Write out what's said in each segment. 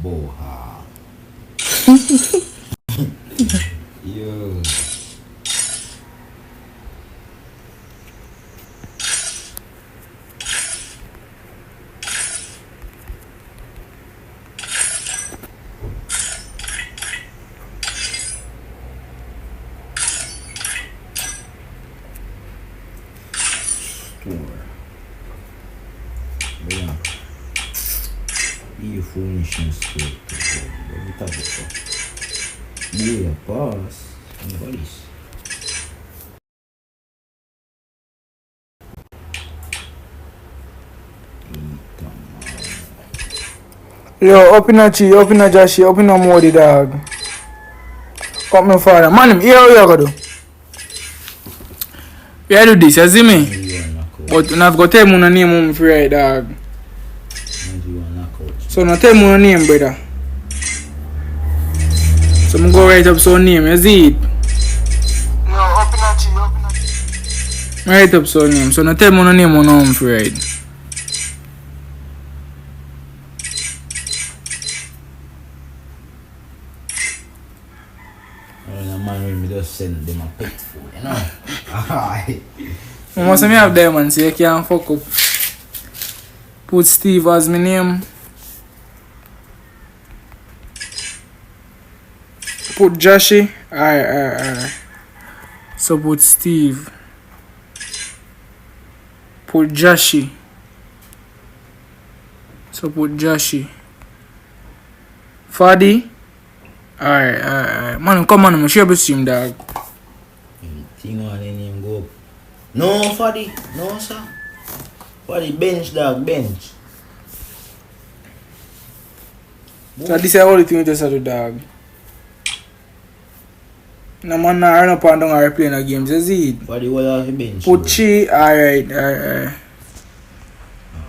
Boha. Yo. Bem, e o furnition store. Vou botar boa, paz. Olha isso. Yo, open a Chi, open a Joshi, open a Modi, dog. Come my father. Man, here we go do. We do this, you see me? But you have got to tell me name on free, dog. So now tell me your name, brother. So I'm go write up some name, you see it? Yo, open a Chi, open a Chi. Write up some name. So now tell me your name on free. Man, we just send them a pet food, you know. Alright. I must have diamonds so you can't fuck up. Put Steve as my name. Put Joshi. Alright. So put Steve. Put Joshi. So put Joshi. Fadi. Alright. Man, come on, I'm sure you see him, dog. Thing on the name go up. No, Fadi. No, sir. Fadi, bench, dog, bench. So this is all the thing you just have to dog. No man not run up and down or playing a games, you see it? Fadi, what are the bench? Put Chi, alright.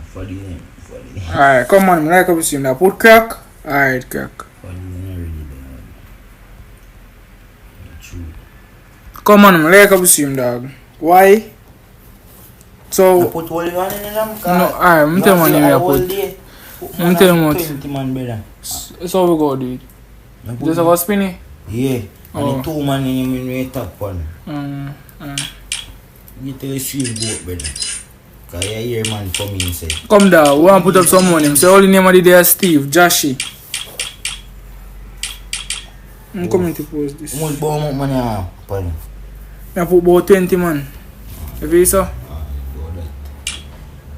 Fadi name, Fadi. Alright, come on, I like how you see him now. Put Crack. Alright, Crack. Fadi, not really there. True. Come on, I like how you see him, dog. Why? So, put all the one in the lamp car. no, alright, I'm telling you what I put. I'm telling you what. 20 man, brother. So we go do it. Just have a spinny? Yeah. And Oh. the 2 man in him in the top one. You tell the sweet goat, brother. Because you hear man come in and say. Come down, we want to put up some money. Say all the name of the day is Steve, Joshi. I'm coming to post this. How much bomb money upon? I put about 20 man. If you saw?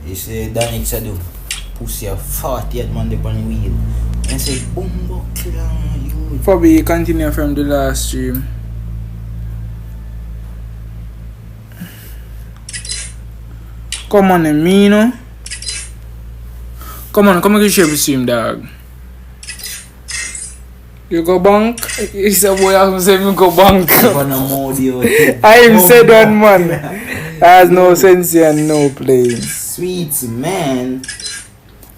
You say Danik said do pussy a 48 man upon the wheel. And say bumbo clown you. Probably continue from the last stream. Come on, Emino. Come on, come and share with him, dog. You go bank? He said, boy, I say you go bank. I am said one man. Has no sense and no playing. Sweet man.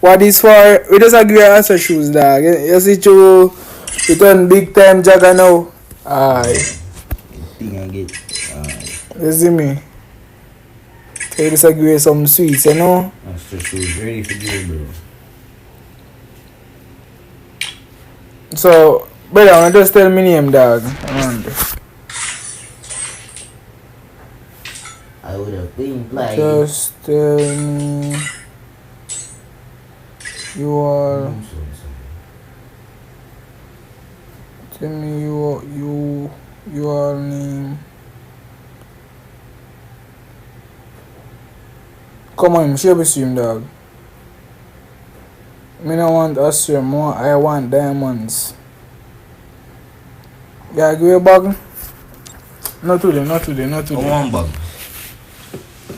What is for? We just agree on answer shoes, dog. You see, you turn big time jagger now. Aye. Thing I get. You see me? So you just agree with some sweets, you know? That's the shoes ready for you, bro. So, brother, just tell me name, dog. I would have been like. Just tell me your. Tell me your name. Come on, share with him, dog. Me no want assume more. I want diamonds. Yeah, give you a bag. Not today. One bag.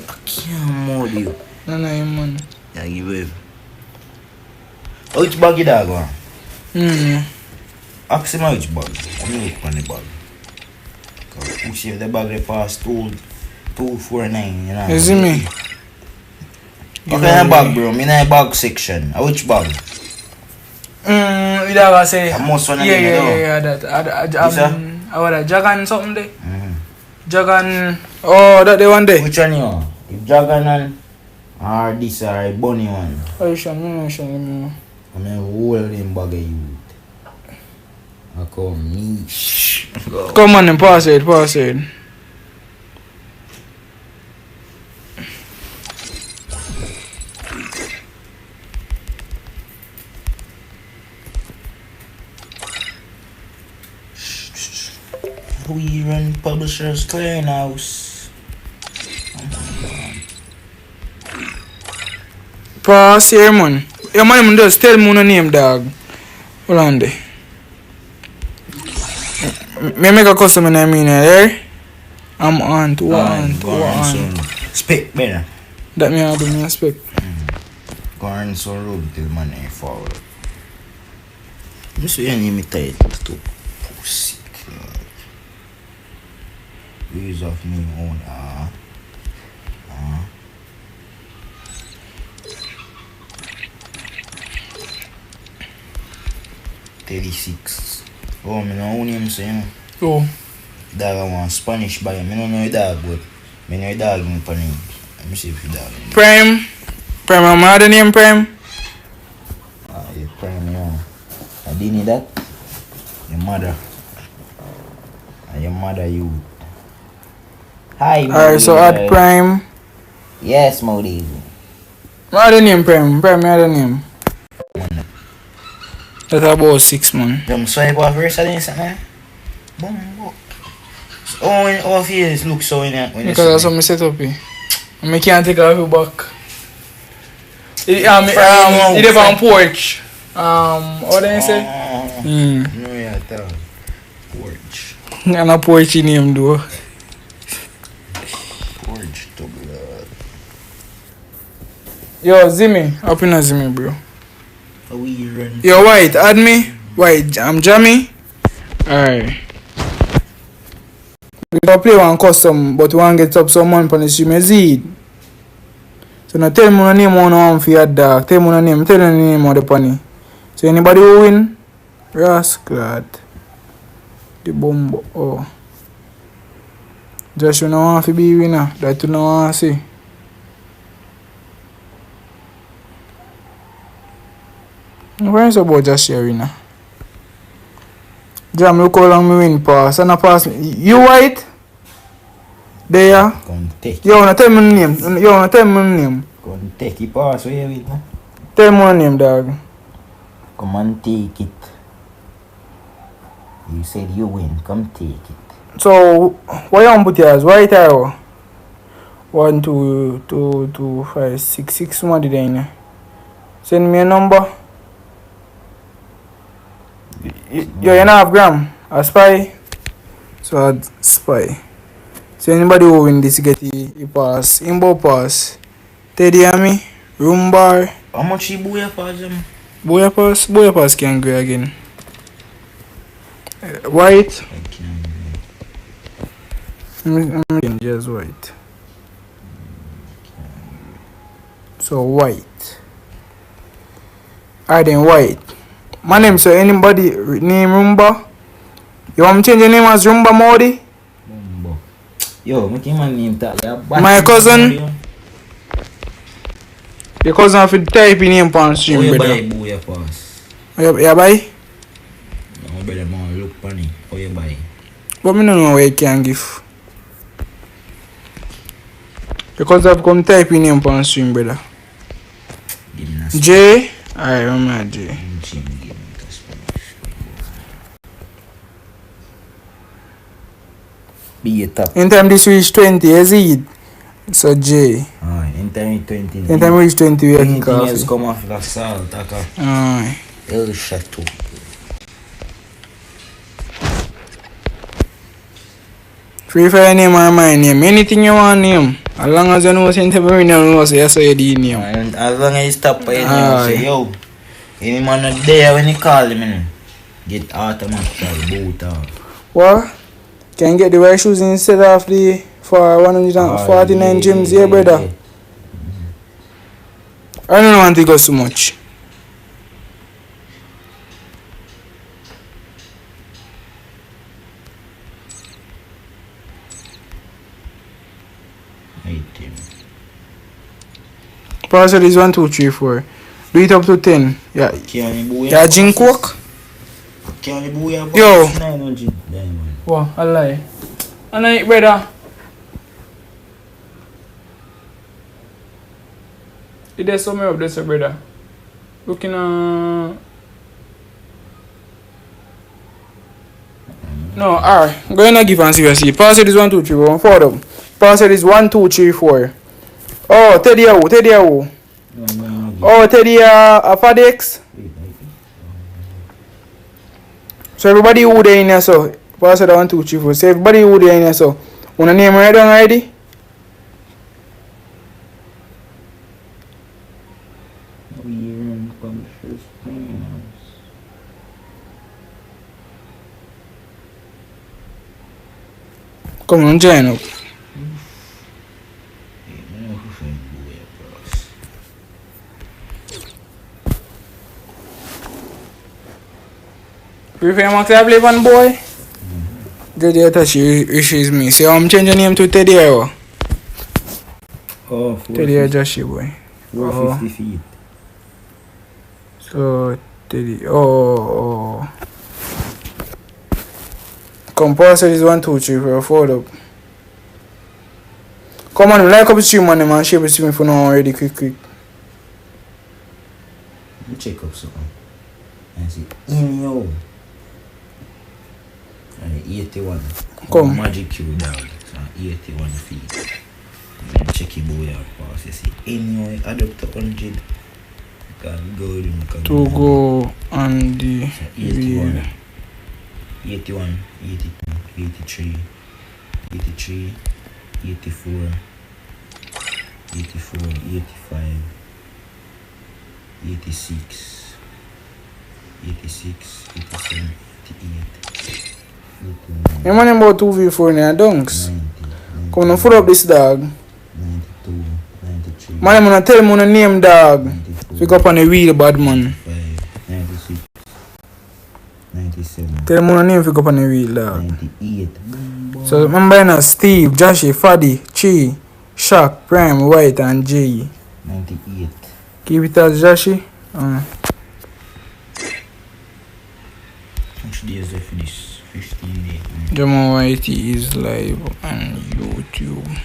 I can't mold you. No, man. Yeah, give it. Which bag you dog one? Ask him which bag. I'm looking on the bag. Push if the bag they pass 249, you know. You see me? What kind of bag, bro? Me in a bag section. Which bag? You don't say. I must want to Yeah, that. I want a Jagan something there. Jagan. Oh, that the one there. Which one you want? If Jagan and or this or a bunny one? Oh, you show me. I'm a whole in bag of youth. I come niche. Come on and pass it. We run Publishers Clearinghouse. Pass here, man. Your man just tell me no name, dog. Hold on there. Me make a customer name in there. I'm on to one. Spec better. That me have me spec. Go on so road till man forward. Just you need me tight to pussy. Use of me own 36. Oh, me no own him saying. Oh. Dog I want Spanish buy him. I don't know a dog but I know a dog in Panay. Let me see if you dog. Prime, I'm not the name Prime. Yeah, Prime, yeah. I didn't need that. Your mother. And your mother you. Hi, Alright, so add Prime. Yes, Modi. What the name Prime? Prime, me the name. That's about 6 man. Them swipe off first and something. Boom, boom. Oh, when off here look so in it. Because that's what I set up here. And I can't take off your back. It's on porch. What did I say? No, yeah, tell. Porch. And a porch in him though. Porch to blood. Yo, Zimmy. Up in a Zimmy, bro. We run. Yo, White, add me. White, I'm Jammy. Alright. We don't play one custom, but we want to get up some money on the stream. So now tell me the name on one for your dog. Tell me the name. Tell me the name of the pony. So anybody who win? Rascal. The bomb. Oh. Just you know want to be winner. That you know want to see. Where is about just sharing now? Jam, look how long me win pass. And I pass me. You White? There. Come take it. You wanna tell me the name? You wanna tell me the name? Come take it pass where you with me. Tell me the name, dog. Come and take it. You said you win. Come take it. So, what you want to put here as White or 1, 2, 2, 2, 5, 6, 6 money there. Send me a number. You don't have gram. A spy. So add spy. So anybody who win this get the pass. Imbo pass. Teddy Ami. Room bar. How much you booyah pass them? Booyah pass? Booyah pass can go again. White. I'm just white. So white. Add in white. My name, so anybody name Rumba? You want me to change your name as Rumba Modi? Rumba. Yo, make my name that. My cousin. Your cousin have to type in name on stream, brother. Oh, you buy booyah pass? You buy? No, brother, man, look funny. How you buy? But I don't know where you can give. Your cousin have come type in name on stream, brother. J. I remember J. Be a top. In time this reach 20, is it? So J. In time 20. In time reach 20, we have coffee. Else come off the salt, taka. Aye. El Chateau. Free fire name or my name. Anything you want name. As long as you know what's in the name, you say you name. And as long as you stop by your name, say, yo, any man not there when you call him, get automatically boot out. What? Can get the white shoes instead of the for 149 gyms, yeah, brother. Yeah. I don't want to go so much. Parcel is 1, 2, 3, 4. Do it up to 10. Yeah. Can you boo Yeah, gin coke? Can you boo your Yo. 900 diamond? What? I lie. I like brother. It is somewhere up there, sir, brother. Looking No, alright. Go ahead and give and see what I see. Pass it is 1, 2, 3, 4. 4 them. Pass it is 1, 2, 3, 4. Oh, Teddy Awo. Oh, Teddy Fadex. So everybody who there in here, so pass it 1, 2, 3, 4. So everybody who there in here, so wanna name right down already? Come on, join up. Prefer Max I play one boy? Teddy touch issues me. So I'm changing name to Teddy Awo. Oh, Teddy Joshi boy. 450 feet. So Teddy oh. Compulsory is 1, 2, 3, 4, 4 up. Come on, like up the stream on them and share the stream for now already quick. Let me check up something. And see TIMEOUT. And 81. Come. Magic Q dog. So 81 feet. And check your boy out pass. You see TIMEOUT add up to 100. Can go in. To go on the so 81. 81, 82, 83, 83, 84, 84, 85, 86, 86, 87, 88, You man about 2v4 in the dunks. 90, Come on, full up this dog. 92, 93, Man, I'm gonna tell him on the name dog. 94, Pick up on the wheel, bad man. 95, 96, 97, Tell him on the name, pick up on the wheel, dog. 98. So remember now, Steve, Joshi, Faddy, Chi, Shaq, Prime, White, and J. 98. Keep it as Joshi. How much days left for this? 15 days. Jamo White is live on YouTube.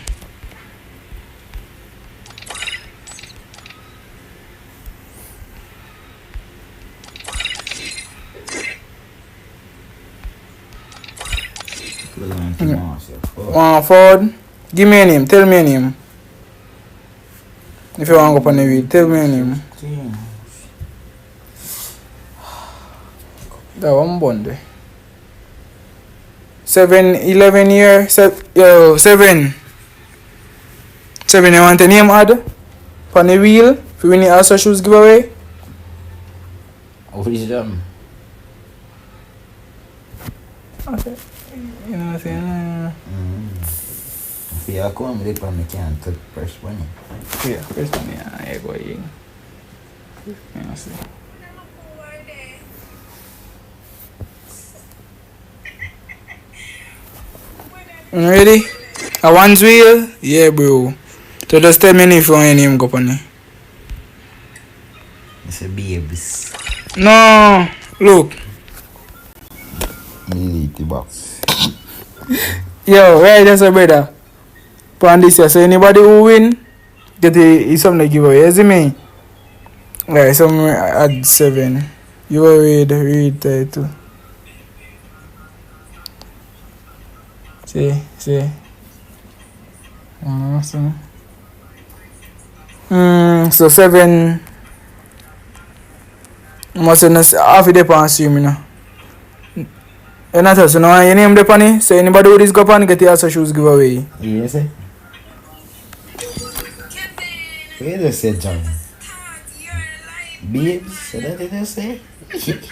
Ford, give me a name, tell me a name. If you want to go on the wheel, tell me a name. That one bond. 7, 11 year, 7. 7, you want a name add? On the wheel, if you win the Asa shoes giveaway. What is them? Okay. You know what I'm saying? If you come, they probably can't press one. Yeah, first one, yeah, I go in. Yeah, see. You ready? A one's wheel? Yeah, bro. So just tell me if you want any name go on it. It's a babes. No, look. Delete the box. Yo, right, that's a brother. Pon this here. So anybody who win, get a something to give away. You see me? Right, some add 7. You will read title. See. So 7. Must half a day on stream, you know. And that's so now your name depani. So anybody who is go pan get your shoes giveaway. Yes, eh? Where does say John? Babes, so that it does say? Eat.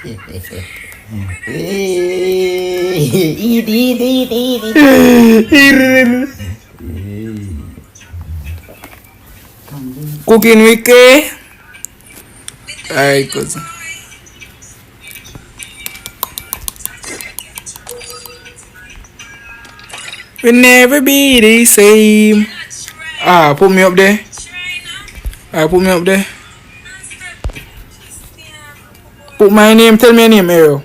Cooking wiki. Alright, cousin. We'll never be the same. Put me up there. Put me up there. Put my name, tell me your name, Arrow.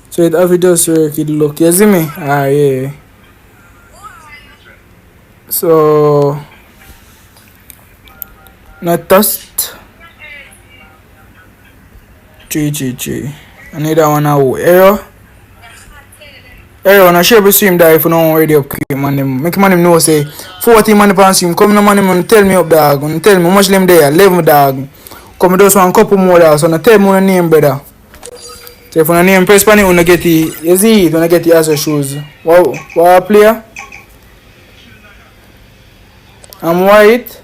So it have to just work it look. You see me? Ah, yeah. So not dust. 333. I need that one now. Arrow. Arrow, I share with stream that if you don't already up quick man them. Make man them know say 40 man upon stream. Come no man them tell me up dog. And tell me how much them there. 11 dog. Come just one couple more dog. So tell me your name brother. So if you name press pan it, you get it. You see it when you get the other shoes. What player? I'm white.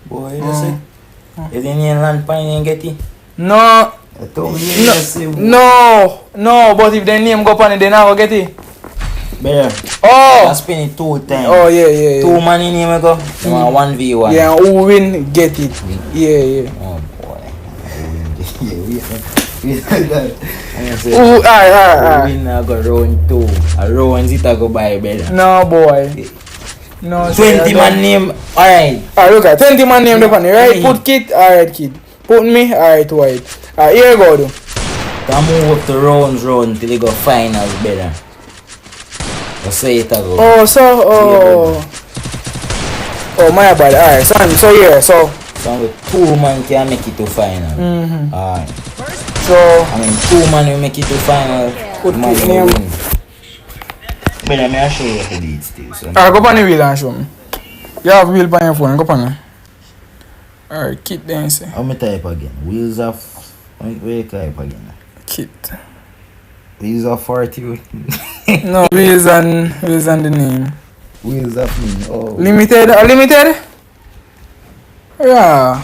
Boy, you see? You didn't land pan and get it? No. No, but if the name go pan it, then I will get it. Better. Oh! I spin it 2 times. Oh, yeah. 2 man in here, go. 1v1. Yeah, who win, get it. Yeah. Oh, boy. Alright. Win, I go round 2. A round it, I go buy better. No, boy. No, 20 man name. Alright. Alright, look at 20 man name, right? Put kid. Alright, kid. Put me. Alright, white. Alright, here you go, though. Can move up to round till you go finals better. That's how it go. Oh, my bad. Alright, so yeah, so with 2 man can make it to final. Alright. So I mean 2 man will make it to final. Put man his will name. win. But let me show you how to do it still. So. Alright, go on the wheel and show me. You have wheel on your phone, go on it. Alright, kit then say. How many type again? Wheels of where you type again? Kit. Wheels of 40. No, wheels and the name. Wheels of me. Oh. Limited? Yeah.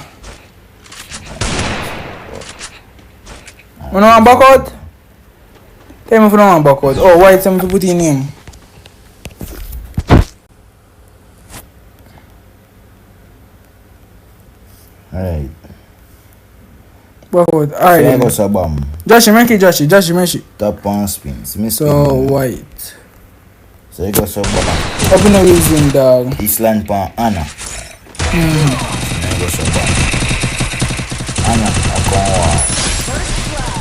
You know one back out? Tell me if you don't want back out. Oh, why tell me to put in name? Alright. Back out. Alright. So I go so bomb. Joshi, make it. Top on spins. Me So spin. white. So you go so bomb. Open the reason dog. Island pan Anna. I go so bomb. Anna, I come on.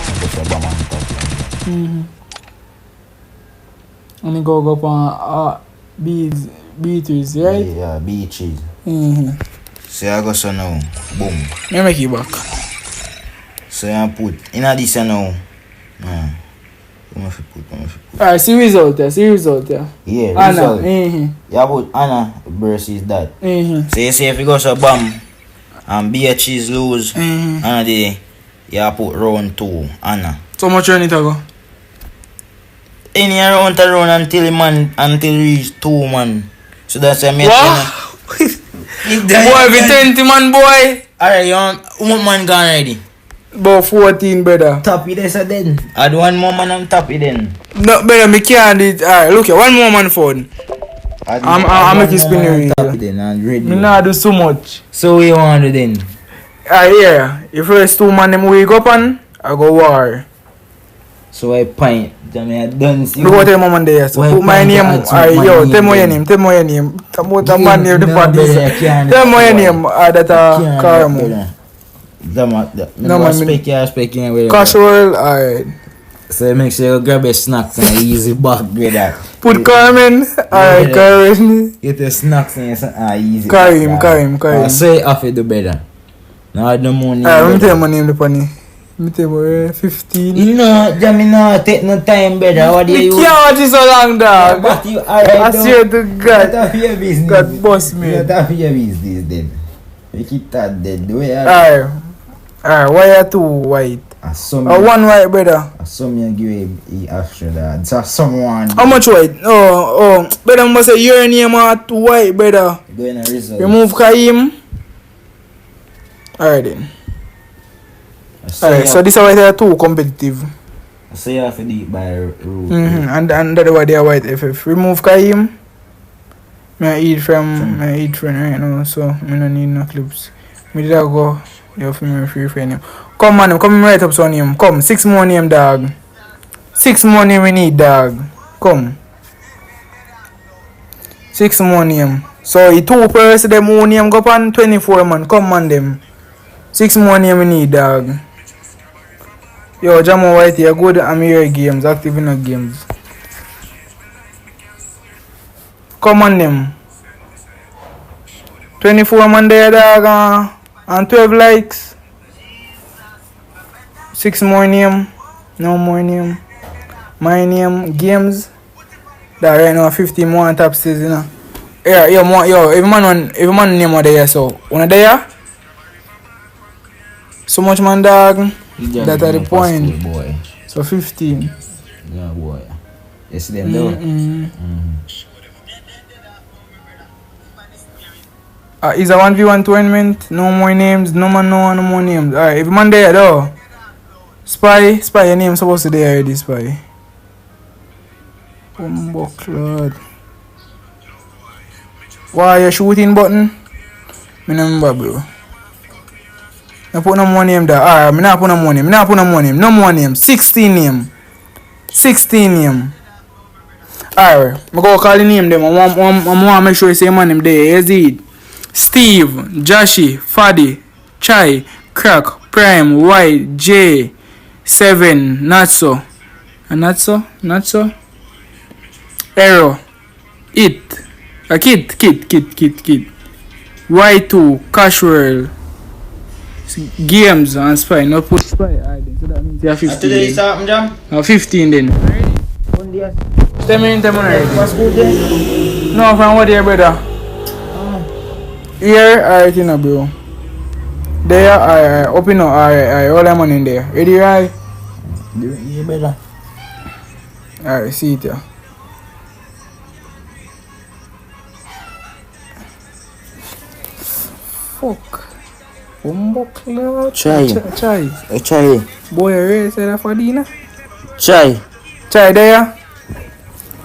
I go so bomb on top. And you go up on beaches, right? Yeah, beaches. Mm-hmm. So I go so now. Boom. Let me make it back. So I put in addition now. Alright, see result there. Yeah, Anna. result. Yeah, put Anna versus that. Mm-hmm. So you see if you go so bomb and BHs lose, Anna day, you put round 2, Anna. So much you need to go? In here round to round until reach 2 man. So that's a mate. What? Boy, be 20 man boy. Alright, you want 1 man gone already. About 14 brother. Top it is then. Add 1 more man on top it then. No brother, me can't do it. Alright, look here, 1 more man phone. I'm make it spin real. Me not do so much. So what you want to do then? Yeah. If first 2 man them wake up and I go war. So I point. I done see. Look what tell mom there. So put my name. Alright, yo, tell me your name. Tell me your name. About the man name the party. Tell me your name. That Carmo. No man speaking with casual, alright. So make sure you grab a snacks and easy back with that. Put Carmen. Alright, Carmen. Get the snacks and easy. Karim. Say off it do better. Now I don't money. Alright, let me tell you my name the funny. Let me tell you 15. You know, Jamie no take no time better. What do you can't watch it so long dog. But you alright. I swear to God. Not your business. God boss me. Not your business then. We keep that dead. Do you Alright, why are 2 white? 1 white brother. I saw me give a after that. So someone. How much white? Oh, brother must say your name are 2 white brother. Going a result. Remove Kaim. Alright then. Alright, so this is why they are 2 competitive. So you have to do it by rule. And that's why they are white FF. Remove Kaim. I eat from right now, so I don't need no clips. Me did I go. You have me free for name. Come man, come right up son name. Come, 6 more name dog. 6 more name we need dog. Come. 6 more name. So the 2 person them own name go on 24 man. Come man them. 6 more name we need dog. Yo, Jamo White, you're good. I'm here games, active in the games. Come on them. 24 man there, dog, and 12 likes. 6 more name. No more name. My name, games. That right now 50 more on top stage, you know. Yeah, yo, every man name are there, so one there. So much man dog. That are the point. School, boy. So 15. Yeah, boy. You see them though? Is a 1v1 tournament. No more names. No man, no more names. Alright, every man there though. Spy, your name supposed to be there already, Spy. Cloud. Why you shooting button? Me no remember, bro. I put no more name there. Alright, me not put no more name. No more name. 16 name. 16 name. Alright, me go call the name them. I want make sure you say my name there. Yazid, Steve, Joshi, Fadi, Chai, Crack, Prime, White, J, 7, Not so. Arrow, It, Kid, Y2, Casual, Games and Spy. No put Spy. So that means you have 15. Today is something, Jam? 15 then. Ready? 10 minutes already. What's good then? No, from what here, brother? Here, alright, you know, bro. There, alright, open up, alright, all them on in there. Ready, right? Yeah, brother. Alright, see it here. Fuck. Cloud. Chai. Boy, you ready to say that for dinner? Chai there?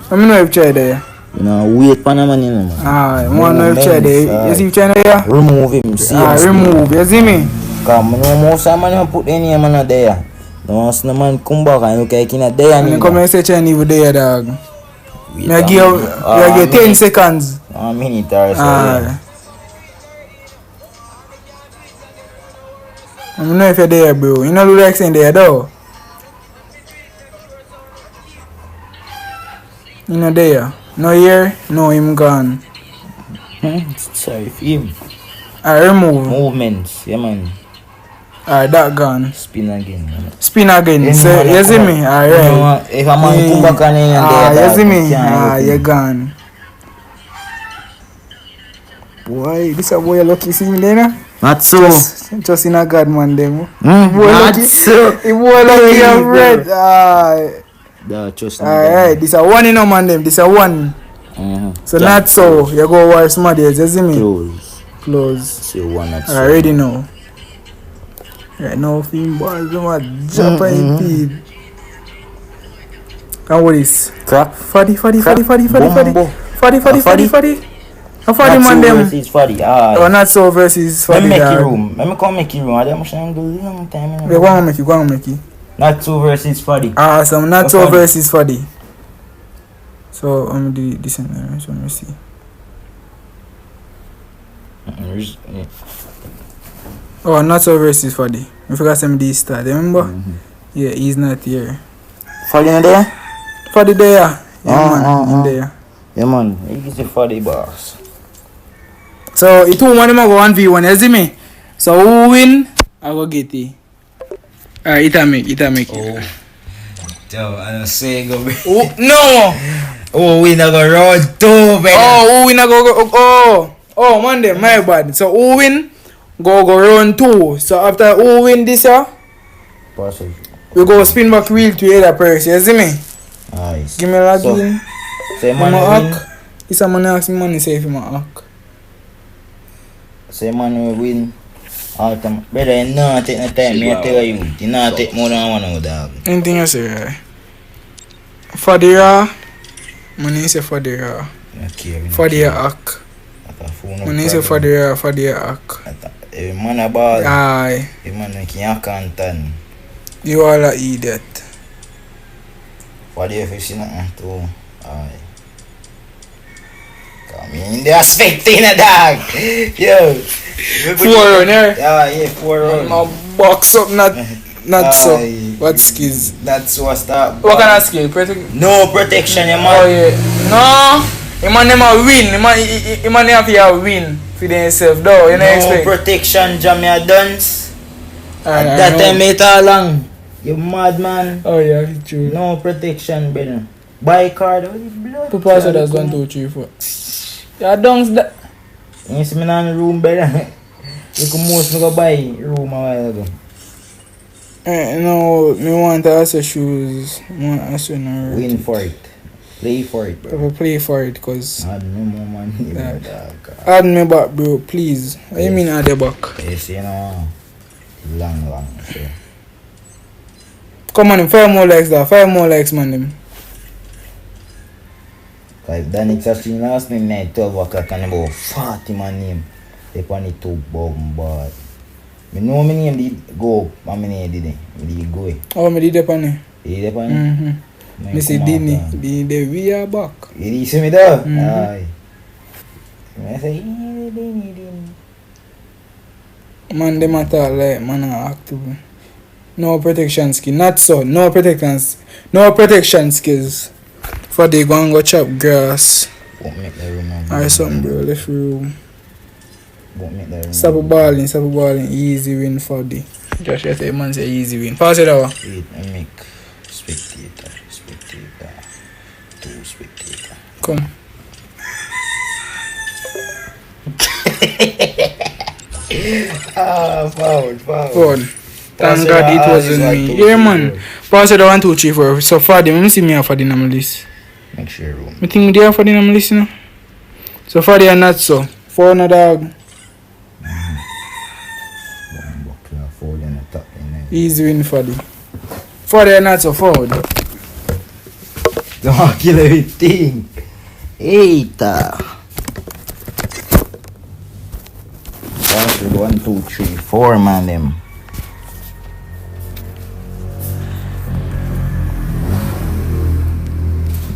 I mean, know if Chai there. You know, wait for the man, you know. I want to know if Chai there. You see if Chai there? Remove him, see remove, you see me? Come, no more man put any man there. Once the man come back and look like in a day and you come and say Chai even there, dog. I give 10 seconds. A minute or so. I don't know if you're there, bro. You know the accent there, though. You know there. No here, no him gone. Sorry, him. I remove. Movements, yeah man. Alright, that gone. Spin again. So, you see me? Alright. If a man come back on there, you see me? You're gone. Boy, this a boy lucky see me there, no? Not so. Just in a God man them. Not so. It boy lucky and red. Alright, this a one in a man them. This a one. So not so. You go watch smart days, you see me? Close. See one at I already know. Right now, film balls, them are jumping feed. And what is? Crap. Fadi. How far man them? Versus Fadi. Oh, not so versus Fadi. Let me make you room. Let me come make you room. I don't do long time. Go on make you. Not so versus Fadi. So not so versus Fadi. So I'm gonna do this and there. So let me see. Oh, not so versus Fadi. I forgot some D start. Remember? Yeah, he's not here. Fadi not there? Fadi there. Yeah, man. There. Yeah, man. He's the Fadi boss. So, it two man go 1v1, you see me? So, who win? I go get it. Alright, it make. Oh. Yo, I don't say go. No! Oh, we not go round 2, man. Oh, we not go. Oh, man, them, my bad. So, who win? Go round 2. So, after who win this year? Possible. We go spin back wheel to the other person, you see me? Nice. Give me a login. Say man win. This a man ask me money, say if him a hack. Say man will win. Brother, you not take no time, me tell you. You not take more than 1 hour, dog. Anything you say, right? For the raw, money say for the raw. For the hack. Money say for the raw, for the hack. Every man a ball. Aye. Every man making a content. You all a idiot. For the if you see nothing too. Aye. Come in there, spectator, dog. Yo. 4 run, yeah, 4 run. My box up, not so. What skills? That's what's that. What kind of skill? No protection, you Oh man. yeah. No. He man never win. He man have to win for himself though. You know No expect. protection, Jamia dance. I That know. time it all long. You mad man. Oh yeah, it's true. No protection, brother. Buy card, what is blood? Two passes that's 1, 2, 3, 4. Yeah, dunks that. You see me in the room, brother. You can most go buy room a while ago. No, me want to ask shoes. I want to ask Win for it. Play for it, bro. Play for it, cause Add me more money, Yeah. dog. add me back, bro, please. What you mean add you back? Yes, you know. Long, so. Come on, 5 more likes, that 5 more likes, man. Them. Like Danny actually last night, 12 o'clock, and about 40 man name. They pon it too bomb, but I know my name did go up, and my name didn't. I did go. Oh, me did that on it. You did pon it? Me say Dini, we are back. You did see me there? Aye. I say, Dini. Man, them attack like man are active. No protection skill, not so. No protection skills. For they go and go chop grass. Won't make the room. Or something, bro. Left room. Won't make the room. Stop balling. Easy win for the. Josh, you say man say easy win. Pass it over. Wait, I make spectator. 2 spectator. Come. Foul. Thank God it wasn't me. Yeah, man. Pass it 1, 2, 3, 4. So far, let me see me for the number list. Make sure room. I think they are for the number list, you know. So far, they are not so. 4 on the dog. Easy win for the. 4 they are not so forward. Don't kill everything. Eita. 1, 2, 3, 4 man them.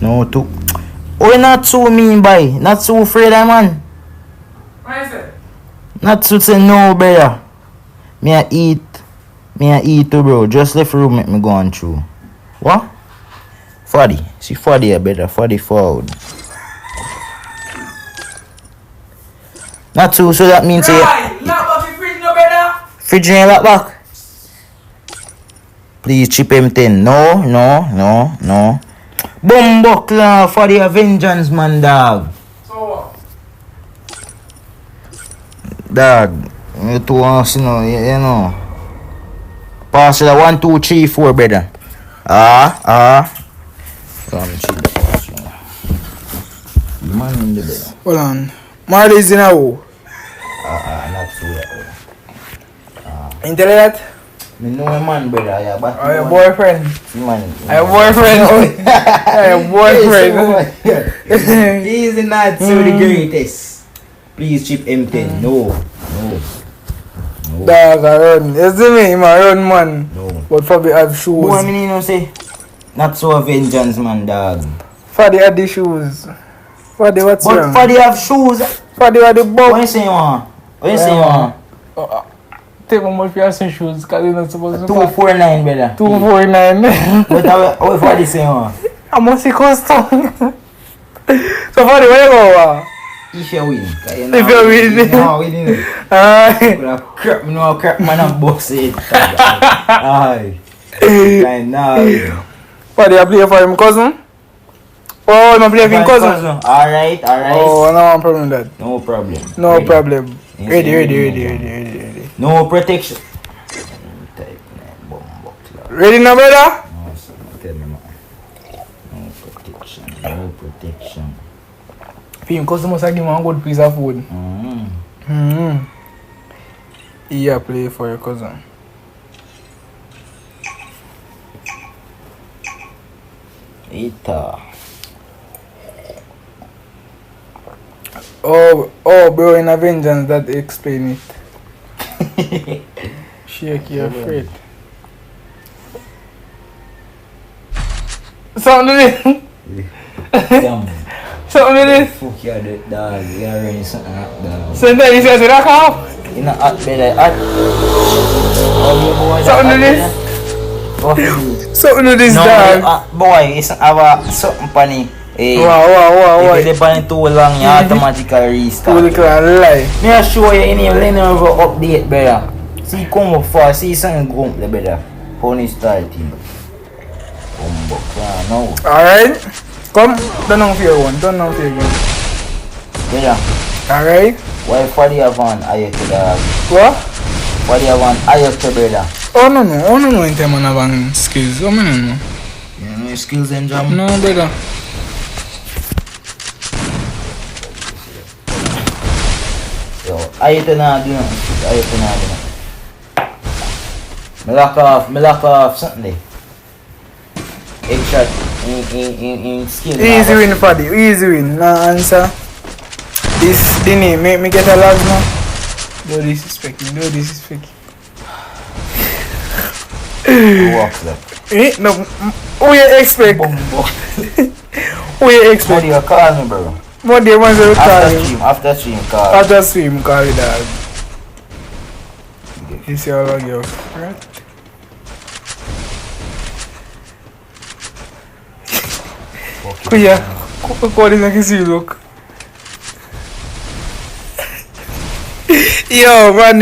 No two. Oh, not so mean by. Not so afraid, man. What is it? Not so say no, brother. Me a eat too, bro. Just left room make me go on through. What? 40. See 40 a better. 40 forward. Not so that means Right, not back the fridge, no better. fridge in your lock back. Please chip him thin. No. Bumbuckler for the Avengers, man, dog. So what? Dog, you two us, you know. Pass it 1, 2, 3, 4, brother. Come check the pass, man in the bed. Hold on. Marley is in a hole. Not so that. You tell you that? Me know a man, brother, yeah, but Or your boyfriend. man. Your boyfriend. Your boyfriend. He is not so the greatest. Please chip M10. No. Dog, I run. You see me? I'm a run man. No. But probably have shoes. What I mean, you know, say? Not so Avengers, man, dog. Faddy had the shoes. Faddy, what's But wrong? for they have shoes. Faddy had the What box. you say you want? What you say you want? Take my money for your shoes because you're not supposed to. 249, brother. 249. But what for this you want? I must see custom. So Faddy, where you go? If you win. If you win. No, we didn't. Crap, me know crap man and boss it. Aye. Kind now. Faddy, I play for him cousin? Oh, I'm playing for him cousin? Alright. Oh, no problem with that. No problem. No Ready. Problem. Yes, Ready. No protection. Ready now, brother? No, sir, tell me, man. No protection. Him cousin must have given one good piece of food. Yeah, play for your cousin. Eita. Oh, bro, in Avengers, that explain it. Shake your feet. Something to this. Damn. Something to this. Fuck you, dog. You're running something up, dog. So then he says, "Rock off." You're not hot, brother. Hot. Oh, you boy, Something to hot, this. brother. What for you? Something to this No, dog. boy, it's our something funny. Hey, Wow. if you depend too long, you automatically restart. Too little lie. Me I show you in here, let me have an update, brother. See, come up fast, see something go up there, brother. Funny style team. Come back now. Alright. Come, turn on for your one. Turn on for your one. Brother, Alright. why for the have an ayake, dog? What? Why do you have an ayake, brother? Oh no, in terms of having skills. Oh, no. You know your skills and jam? No, brother. Yo, ayake na do nothing. Ayake na do nothing. Me lock off something there. Egg shot in skill. Easy win, Faddy. Easy win. Nah, answer. This Dinny, make me get a lag now. Do disrespect me. Who walks up? No. Who you expect? Who you expect? What do you call me, bro? What do you want to call him? After stream, call. After stream, call it dog. You see how long you right? Kuya, call it like you see, look. Yo, man,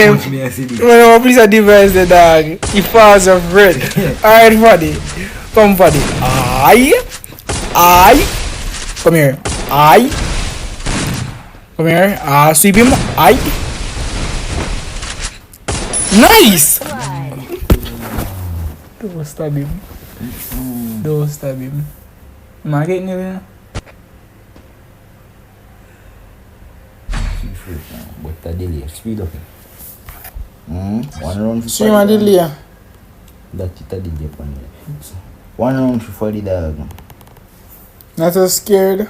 please a device the dog. He falls of red. Alright, Faddy. Come, Faddy. Aye. Come here. Aye. Come here. Sweep him. Aye. Nice! Don't stab him. Am I getting you there? But the delay, speed up. One round for See my delay. That's it, a delay upon it. One round for the dog. Not so scared.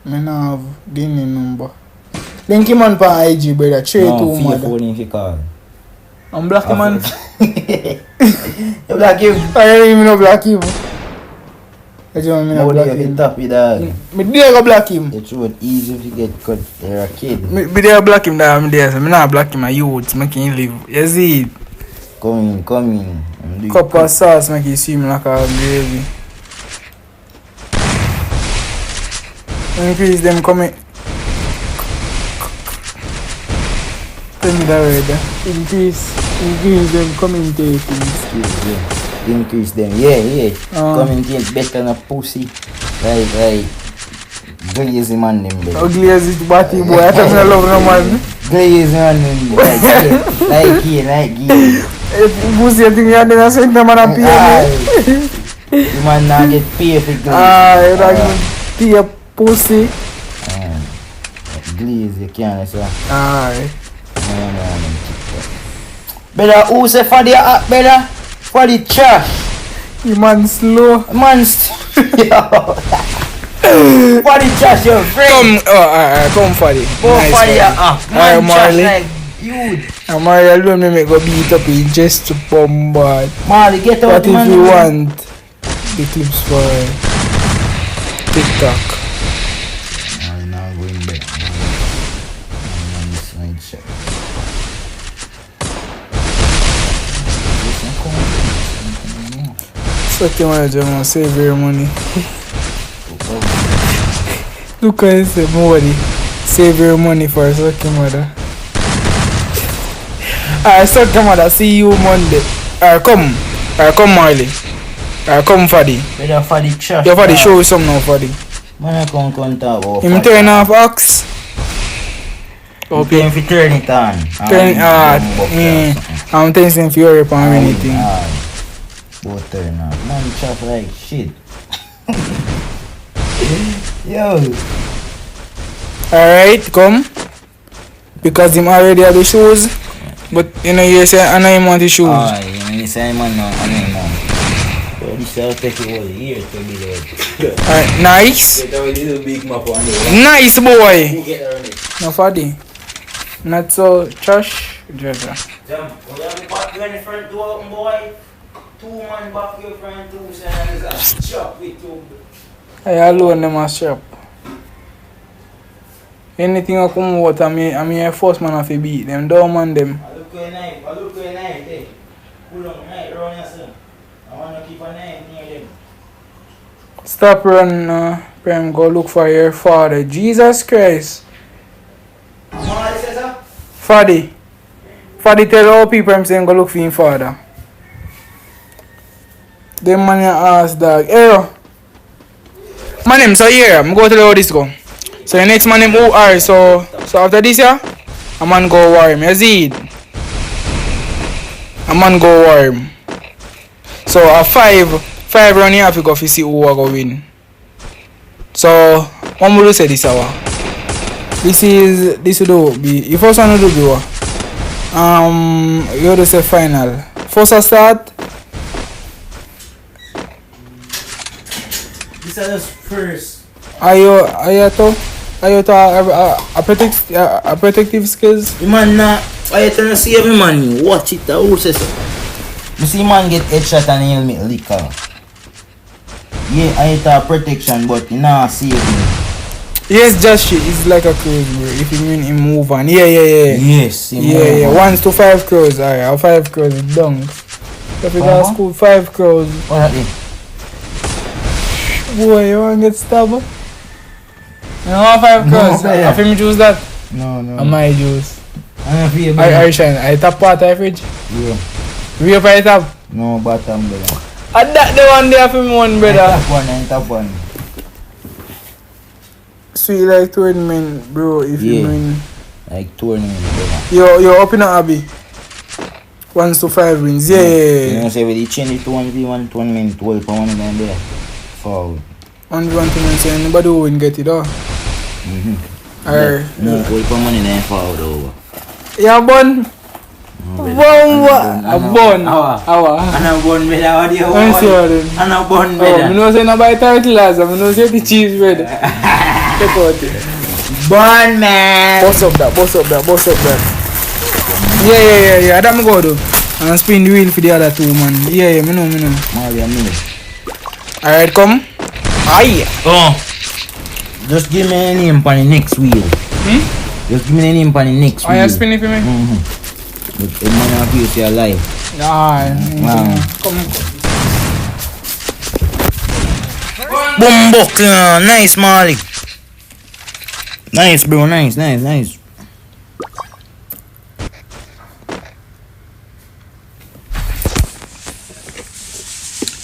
I have Dinny number. Link him on pa IG, brother. Trade to No, mother. phone if you call. I'm black him on. You black him? I don't even know black him. I don't even know How do black you get him. top with dog? Me there go black him. It's road easy if you get cut. You're a kid. Me there black him that I'm there. So me not black him a youth. Make him live. You see it? Come in. I'm doing Cup of sauce make you swim like a baby. Increase them coming. Tell me that word. Increase them commentating. Increase them. Yeah. Commentate better than a pussy. Right. Glazy man them, baby. Ugly as it batty boy. I don't love no man. Glazy man them, like here. Pussy, I think you had to send them on a PA. The man now get paid for glaze. You don't get pay a pussy. Glaze, you can't say. Aye. No. Better who say for the better? For the trash. You man slow. Man for the trash, your friend. Come for it. Go for the man trash Marley. like you. I'm Mario alone me make go beat up in just to bombard. Marley, get out What the if man. you want the clips for TikTok? I'm now going back. I'm this side shot. Suck your mother, man. Save your money. Look at this, somebody. Save your money for suck your mother. Alright, suck your mother. See you Monday. Alright, come, Marley. Come, Faddy. Better for the trash. Yo, Faddy, show you something now, Faddy. Man, I can't talk about Him turn off ox. Okay, if you turn it on. I'm telling for Europe or anything. Both turn on. Man, chop like shit. Yo. Alright, come. Because him already have the shoes. But you know you say I know him want the shoes. You say man no, I know man. But this will take you all year to be there. Alright, nice. Get a little big map on there. Nice boy. Who get around it? No Faddy. Not so trash. Jaja. Jump. We have the back when the front door open, boy. 2 man back your front 2 and chop with you. I alone them a shop. Anything I come out I'm your first man have to beat them. Don't man them. I look at night, hey. Pull on night, run yourself. wanna keep an eye near them. Stop run, Prem, go look for your father. Jesus Christ. What is that? Faddy. Faddy tell all people I'm saying go look for your father. Them man your ass dog. Hey yo. My name so here, I'm going to tell you how this go. So the next man name OR, so after this yeah, a man go war him. You see it? A man go war him. So a five run you have to go to see who go win. So what will you say this hour? This will be the first one will do what? You have to say final. First I start. This is just first. Are you to a protective skills? The man not. I tell you see every man. Watch it. Who says so? You see man get headshot and helmet liquor. Yeah, I have protection, but you know see me. Yes, just shit. It's like a cruise, bro. If you mean him move on. Yeah. Yes. Yeah. 1 to 5 crows. Alright, 5 crows is done. If you go to school, 5 crows. What are they? Boy, you want to get stabbed? You know 5 crows? No, yeah. Have him juice that? No. I my juice. I feel I shine. I tap part of the fridge. Yeah. We up I tap. No bottom brother. And that the one there for me one brother. I tap one. Sweet like tournament, bro. If you win. Like tournament brother. You're up in a hobby. 1 to 5 wins. Yeah. You know say when you change it to 1v1 tournament, 12 for one of them there. Forward. 1v1 tournament, so anybody who win get it all. Alright. No, 12 for money then forward over. Yeah, bun. No, A bun. Awa. And a bun brother, what do you I'm want? sorry. And a bun Oh, brother. I know say no buy turtle as I know say the cheese bread. Check out it. Bun man. Boss up that. Yeah. That me go do. And spin the wheel for the other two man. Yeah, me know. Mario me. Alright, come. Aye. Oh. Just give me a name for the next wheel. Just give me a name for the next wheel. Oh, you spin it for me? But the man of you say alive. Come. Boom buckler. Nice Molly. Nice bro, nice.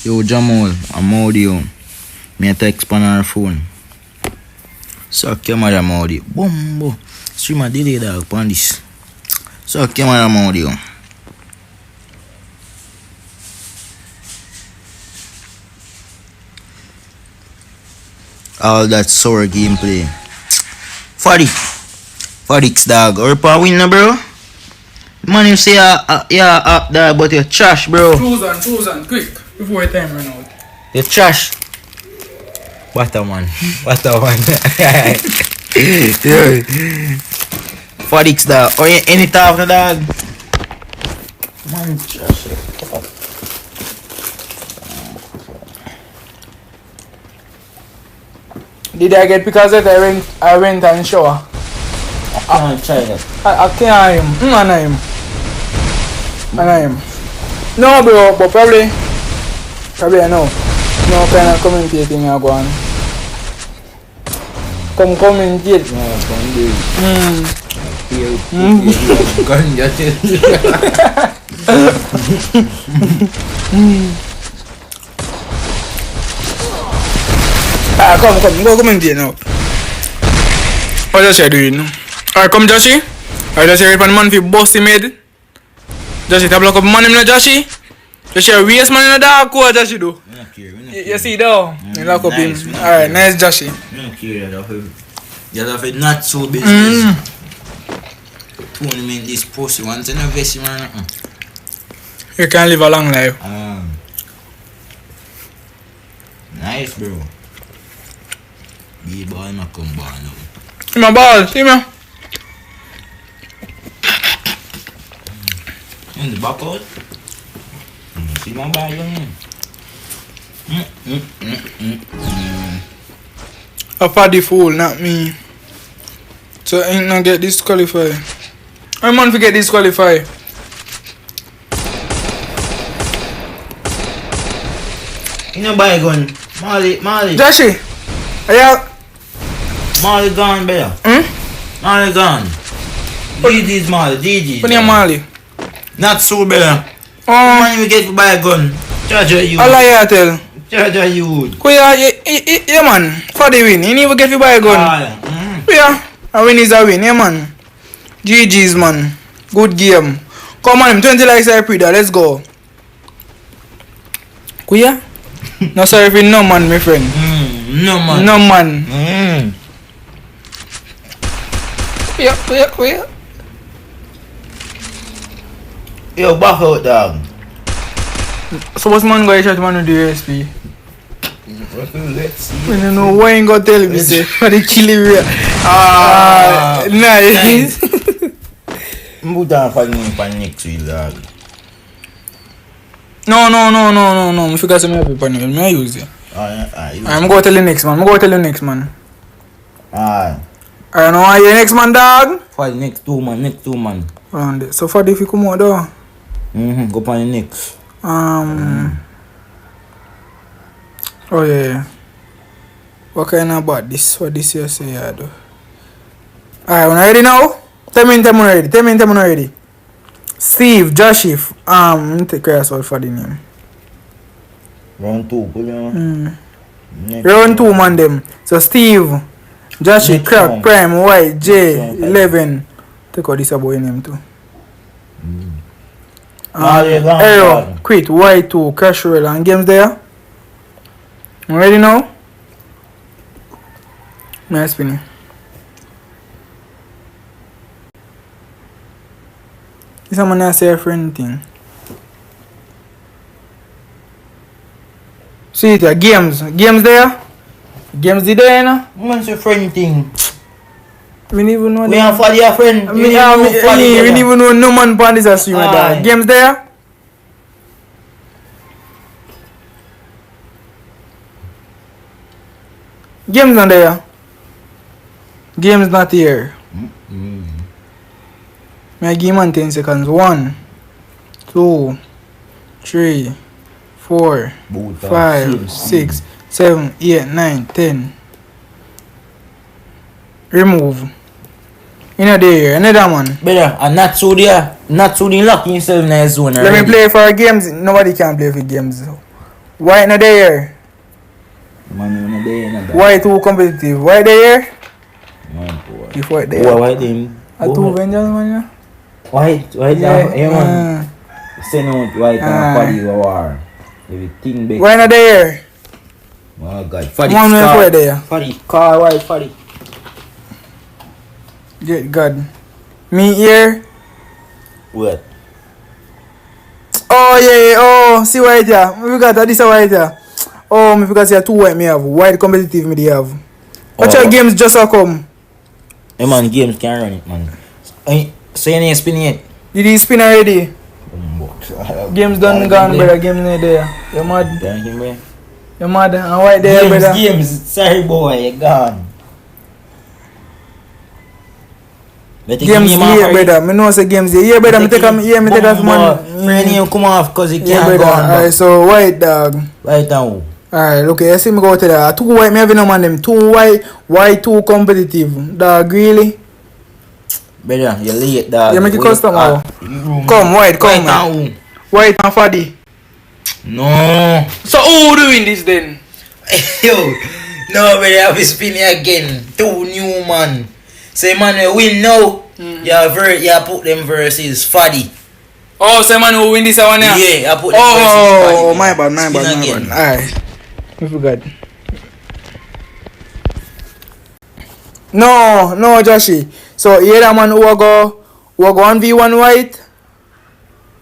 Yo Jamal, I'm audio. Me a text on our phone. Suck your mother audio. Boom. Stream a delay dog on this. Suck your mother audio. All that sour gameplay. 40x dog. Or pa win na bro? Man you say up there but you're trash bro. Choose on, quick. Before time run out. You're trash. What a man. 40x dog. Or any type of dog. Man trash. Did I get because of it? I went and shower. I can't try that. I can't him. No bro, but probably I know. No kind of commentating I go on. Come commentate. Come, go commentate now. What does she doing? Alright, come Joshi. Alright, Joshi, if man fi bust him head. Joshi, tap lock up man him na Joshi. Joshi, waste man in the dark, what Joshi do? You see though? You lock up him. Alright, nice Joshi. You have a not so business. Tournament this pussy once in a vest man. You can live a long life. Nice bro. Be boy ma come ball now. See my ball, see me. In the back out. See my ball young. A paddy fool, not me. So ain't not get disqualified. I'm man to get disqualified. no buy gun. Marley. Joshy, are you? Marley gone, better. Marley gone. DG's Marley. DG's. Put your Marley. Not so better. Man, you get to buy a gun. Charge you. All I tell. Charge you. Yeah, man. For the win, you never get to buy a gun. Yeah, a win is a win, yeah, man. GG's, man. Good game. Come on, 20 likes I pre that. Let's go. Kuya? No sorry for no man, my friend. No man. No man. Kuya. Yo, back out, dog. So what's man going to shot man with the USP? Let's see. I don't know why you gonna tell me say for the killing me. Nice. Move down for next week, dog. No. I forgot some other people. May I use it? I'm going to tell you next man. Alright. I know why you next man, dog. For the next two man. Around it. So for the if you come out though. Go for the next. Oh yeah. What kind of about this? What this you say I do? Alright, when I ready now? 10 minutes I'm ready. Steve, Joshif, take care of for the name. Round 2, put on. Round 2 man them. So Steve, Joshif, Crack, Prime, White, J, 11. Take out this about name too. Arrow, Quit, Y2, Crash Roll and games there. You ready now? Nice spinning. This someone not say a friend thing. See it here, games there? Games there, you know? What's your friend thing? We don't even know. We have for your friend. We don't even know no man on this stream. Games there? Games not there. Games not here. My game on 10 seconds. 1, 2, 3, 4, 5, 6, 7, 8, 9, 10. Remove. You know there, another one. Better, and not so there. Not so they lock yourself in the zone. Let me play for games. Nobody can play for games. Why not there? Why too competitive? Why there? If white there. Why them? A two vengeance man. White yeah man. Send out white and party war. Everything big. Why not there? Oh God. Faddy car white Faddy. Get God. Me here. What? Oh yeah. Oh, see white here. We got this white here. Oh, me because you two white me have. White competitive me they have. Watch your games just how come. Hey man, games can't run it man. So you ain't spinning it? Did he spin already? Games done gone, brother. Games not there. You mad? You mad? And white there, brother. Games. Sorry boy, you gone. Games here, brother. Me know say games here. Yeah, brother. Me take off man. Friend, you come off because he can't go on. Alright, so white dog. White now. Alright, okay. You see me go to that. 2 white, me having no man them. 2 white, 2 competitive. Dog, really? Brother, you're late, dog. You make it custom now. Come, white, come. White and Faddy. No. So who doing this then? Yo, no, brother, I will spin it again. 2 new man. Say man will win now. You put them versus Faddy. Oh, say man will win this one here? Yeah, I put them versus Faddy. Oh, my bad. Alright. I forgot. No, Joshi. So here that man who go 1v1 white.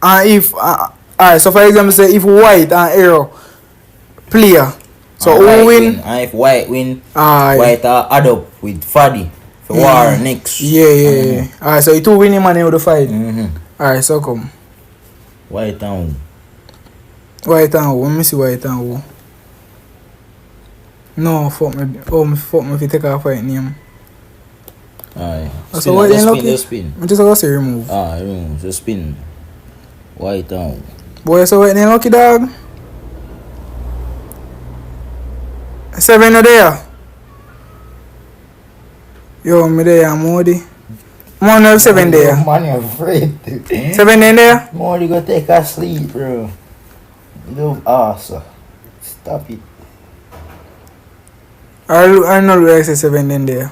And if alright, so for example say if white and arrow player. So who win? And if white win, white add up with Faddy for war next. Yeah. Alright, so you 2 winning man in the fight. Alright, so come. White and who? Let me see white and who. No, fuck me. Oh, fuck me if you take off white name. Alright. So what you lucky? Spin. I'm just gonna say remove. Remove. So spin. White down. Boy, so what you lucky dog? 7 a there. Yo, me there, Modi. Man, have 7 there. Man, you're afraid. 7 in there? Modi go take a sleep, bro. You awesome. Stop it. I know like say 7 in there.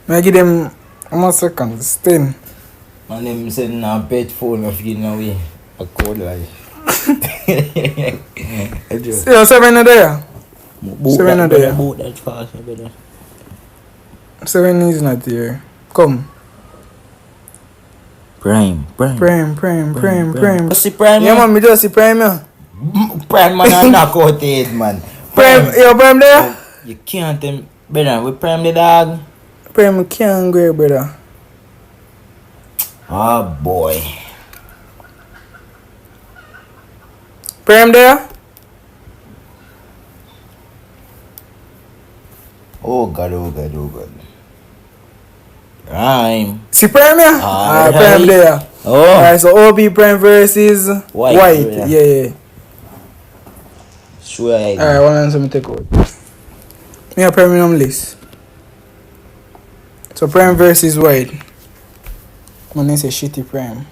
I give them almost seconds, 10. Man, them sending a bed phone of getting away. A cold life. Yo, 7 in there. 7 in there. Boat that fast, brother. 7 is not here. Come. Prime. Prime. See Prime? Yeah, man, me just see Prime, yeah. Prime man and knock out head, man. Prime, yo, Prime there? You can't tell me, brother, we Prime the dog. Prime can't go, brother. Oh boy. Prime there? Oh God. Prime. See Prime, yeah? Ah, Prime there. Oh. Alright, so OB Prime versus White. Yeah. Sure. Alright, one answer me take out. Me a premium list. So Prime versus White. Man, say shitty Prime.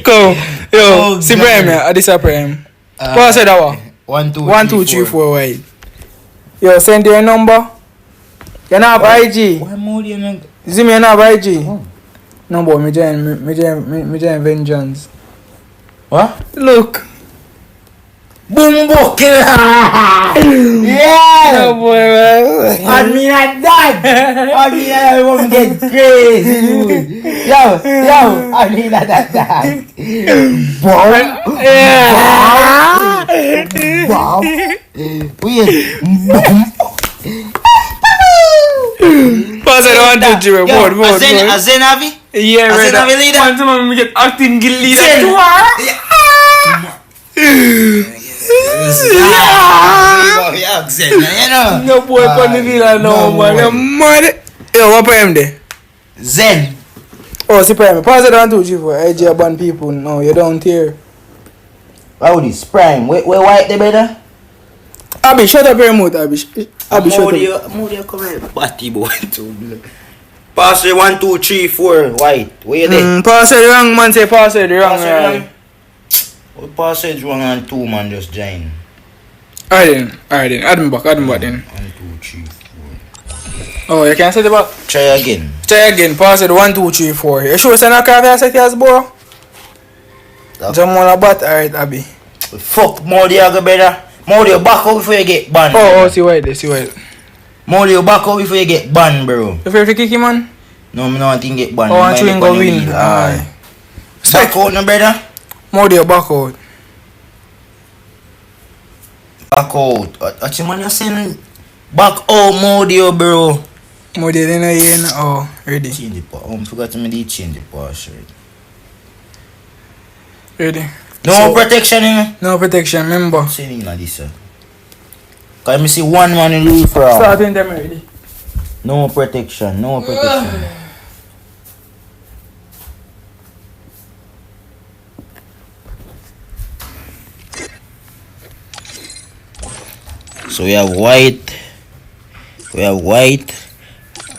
Come, yo, see Prime, yeah, this a Prime. What say that one? 1, 2, 1, 2, 3, 4 White. Yo, send your number. You not have IG. Why more do you know? See me, you not have IG. Oh. No, boy, me join Vengeance. What? Look. Boom book. Yeah. No, boy, man. I mean like that. I mean I won't get crazy. Yo. I mean like that. Bomb. Yeah. Bomb. Weird. Pass it on to Jimmy. Vote. Azen Avi? Yeah, Azen right. Avi leader? One time I get acting guild leader. No boy, on the villa no man. You're mad. Yo, what poem there? Zen. Oh, see poem. Pass it on to you for AJ band people. No, you don't hear. How this Prime? Where white the better? Abby, shut up your mouth, Abby. Abby, shut up. Moody, come here. Batty boy. Pass it 1, 2, 3, 4 white. Where you there? Pass it wrong, man. Say pass it wrong. Well, pass it 1 and 2, man. Just join. Alright then. Add me back then. 1, 2, 3, 4. Oh, you can set it back. Try again. Pass it 1, 2, 3, 4. You sure say not carve set as bro? Jump on a bat, alright, Abby. Fuck, Moody, I go better. Moody, back out before you get banned. Oh, see why. Moody, back out before you get banned, bro. You feel kick him, man? No, me no think get banned. Oh, I think go win. Aye. Back out, no, brother. Moody, back out. Back out. What you man you saying? Back out, Moody, bro. Moody, then again. Oh, ready. Change it, I forgot to me change the password. Ready. No protection, eh? No protection, remember. Saying in this, sir. Can you see one man in the from? Starting them ready. No protection. So we have white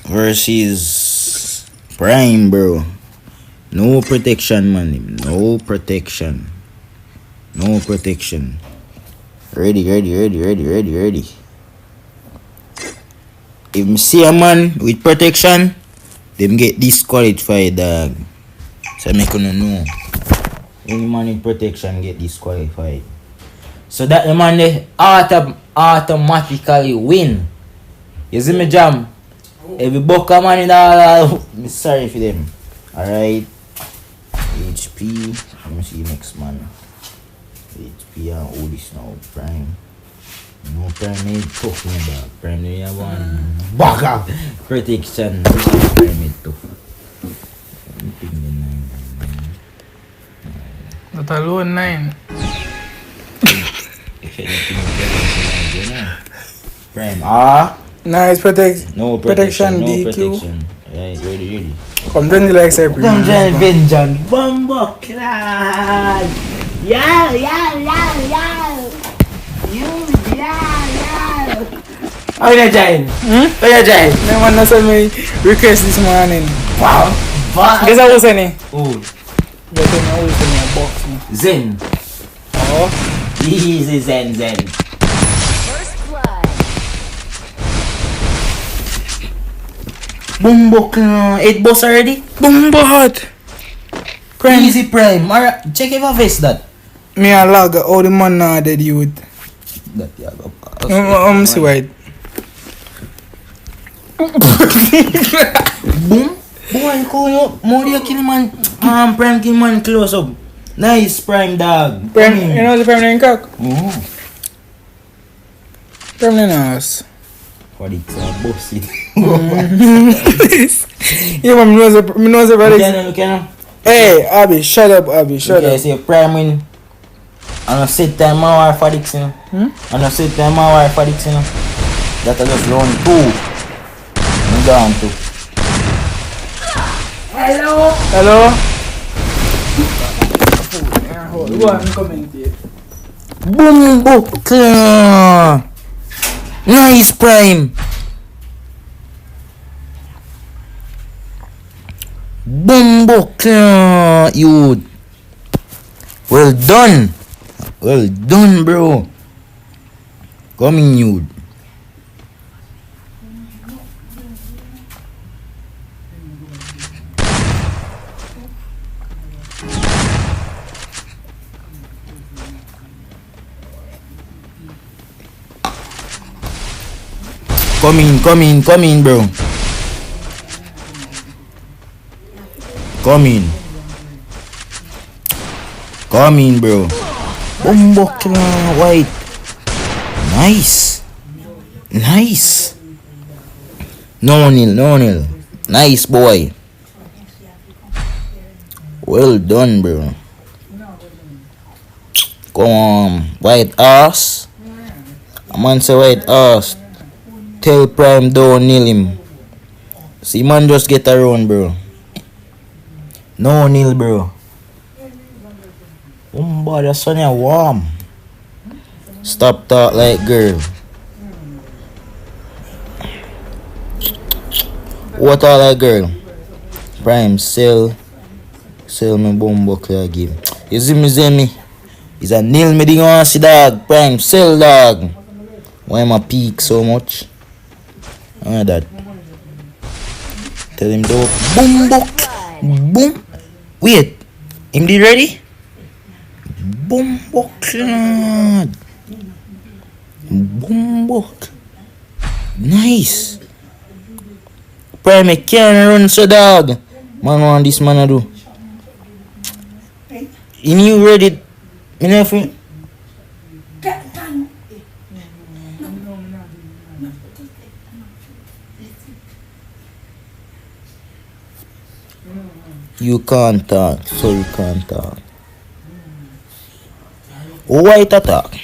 versus Prime, bro. No protection, man. No protection. Ready. If me see a man with protection, them get disqualified, dog. So I'm gonna know. Any man with protection get disqualified. So that the man they automatically win. You see me jam? Every bucker man in the me sorry for them. Alright. HP. Let me see next man. HP and all this now. Prime. No Prime is tough me dog. Prime they have one bugger protection. Prime is tough. That alone 9. If anything you know. Prime. Nice No protection. No DQ. protection. Right, ready. Come 20 likes every Come join Vengeance. Bumbo cry. Yeah. How you doing? How you doing? No man not send me request this morning. Wow. Guess I was saying. Oh, You tell me I was sending a box. Zen. Oh. Easy Zen. First blood. Bumbo, 8 boss already? Bumbo hot. Prime. Easy prime. Alright, check if I face that. Me a lag all the man now dead youth. That yeah, go. See white. Boom. Boy, call you up. More you kill man. Prime kill man close up. Nice prime dog. Prime, you know the prime name cock? Oh. Prime name ass. For the boss it. Yeah man, me knows the brother. Look at Hey, Abby, shut up, Abby, shut okay, up. say prime win. And I sit time my wife for the you know. And I sit time my wife for the you know. That I just round 2. I'm down 2. Hello? Go on, comment here. Boom book. Nice prime. Boom book. You. Well done. Well done, bro. Coming you. Come in, bro. Come in, bro. Bumbo white. Nice. No nil. Nice boy. Well done, bro. Come on, white ass. A man say white ass. Tell Prime don't kneel him. See man just get around, bro. No kneel, bro. Boy, the sun is warm. Stop talk like girl. What all like girl? Prime sell me bumbo I give. You see me? It's a nil me the want see dog. Prime sell dog. Why am I peak so much? That. Tell him do boom. Wait. Him the ready? Bumbo clad. Nice. Prime I can't run so dog. Man want this man I do. You knew ready. You know if you you can't talk, so you can't talk. White attack.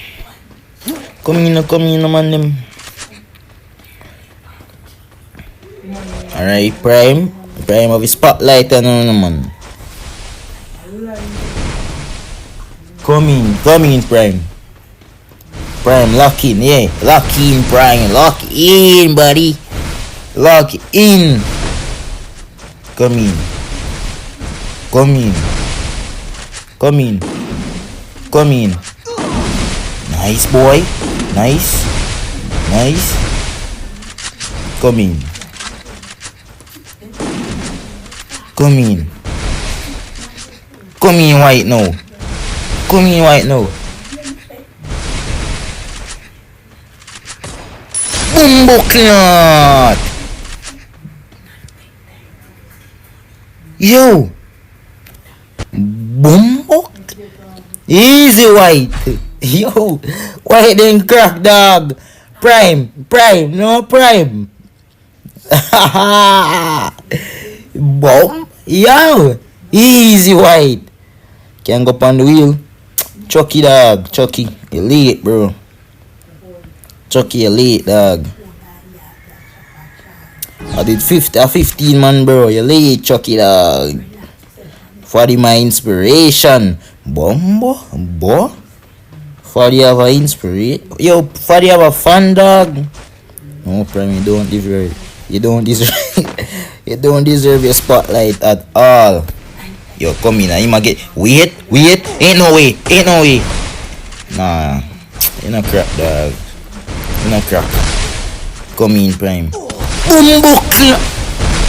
Come in, man them. Alright, Prime of the spotlight and man. Come in, Prime. Prime, lock in, yeah. Lock in, Prime. Lock in, buddy. Lock in. Come in. Nice, boy. Nice. Come in. White now. Bumbo clot. Yo. Bumbo. Easy white. Yo. White then crack dog. Prime. No prime. Bomb. Yo. Easy white. Can go up on the wheel. Chucky dog. Chucky. Elite, bro. Chucky elite dog. I did 15 man, bro. You late, Chucky dog. For my inspiration. Bombo, boy. Faddy have a inspiration. Yo, Faddy have a fan dog. No, Prime, you don't deserve. You don't deserve. You don't deserve your spotlight at all. Yo, come in. You might get. Wait. Ain't no way. Nah, you not crap, dog. You not crap. Come in, Prime. Bumbo.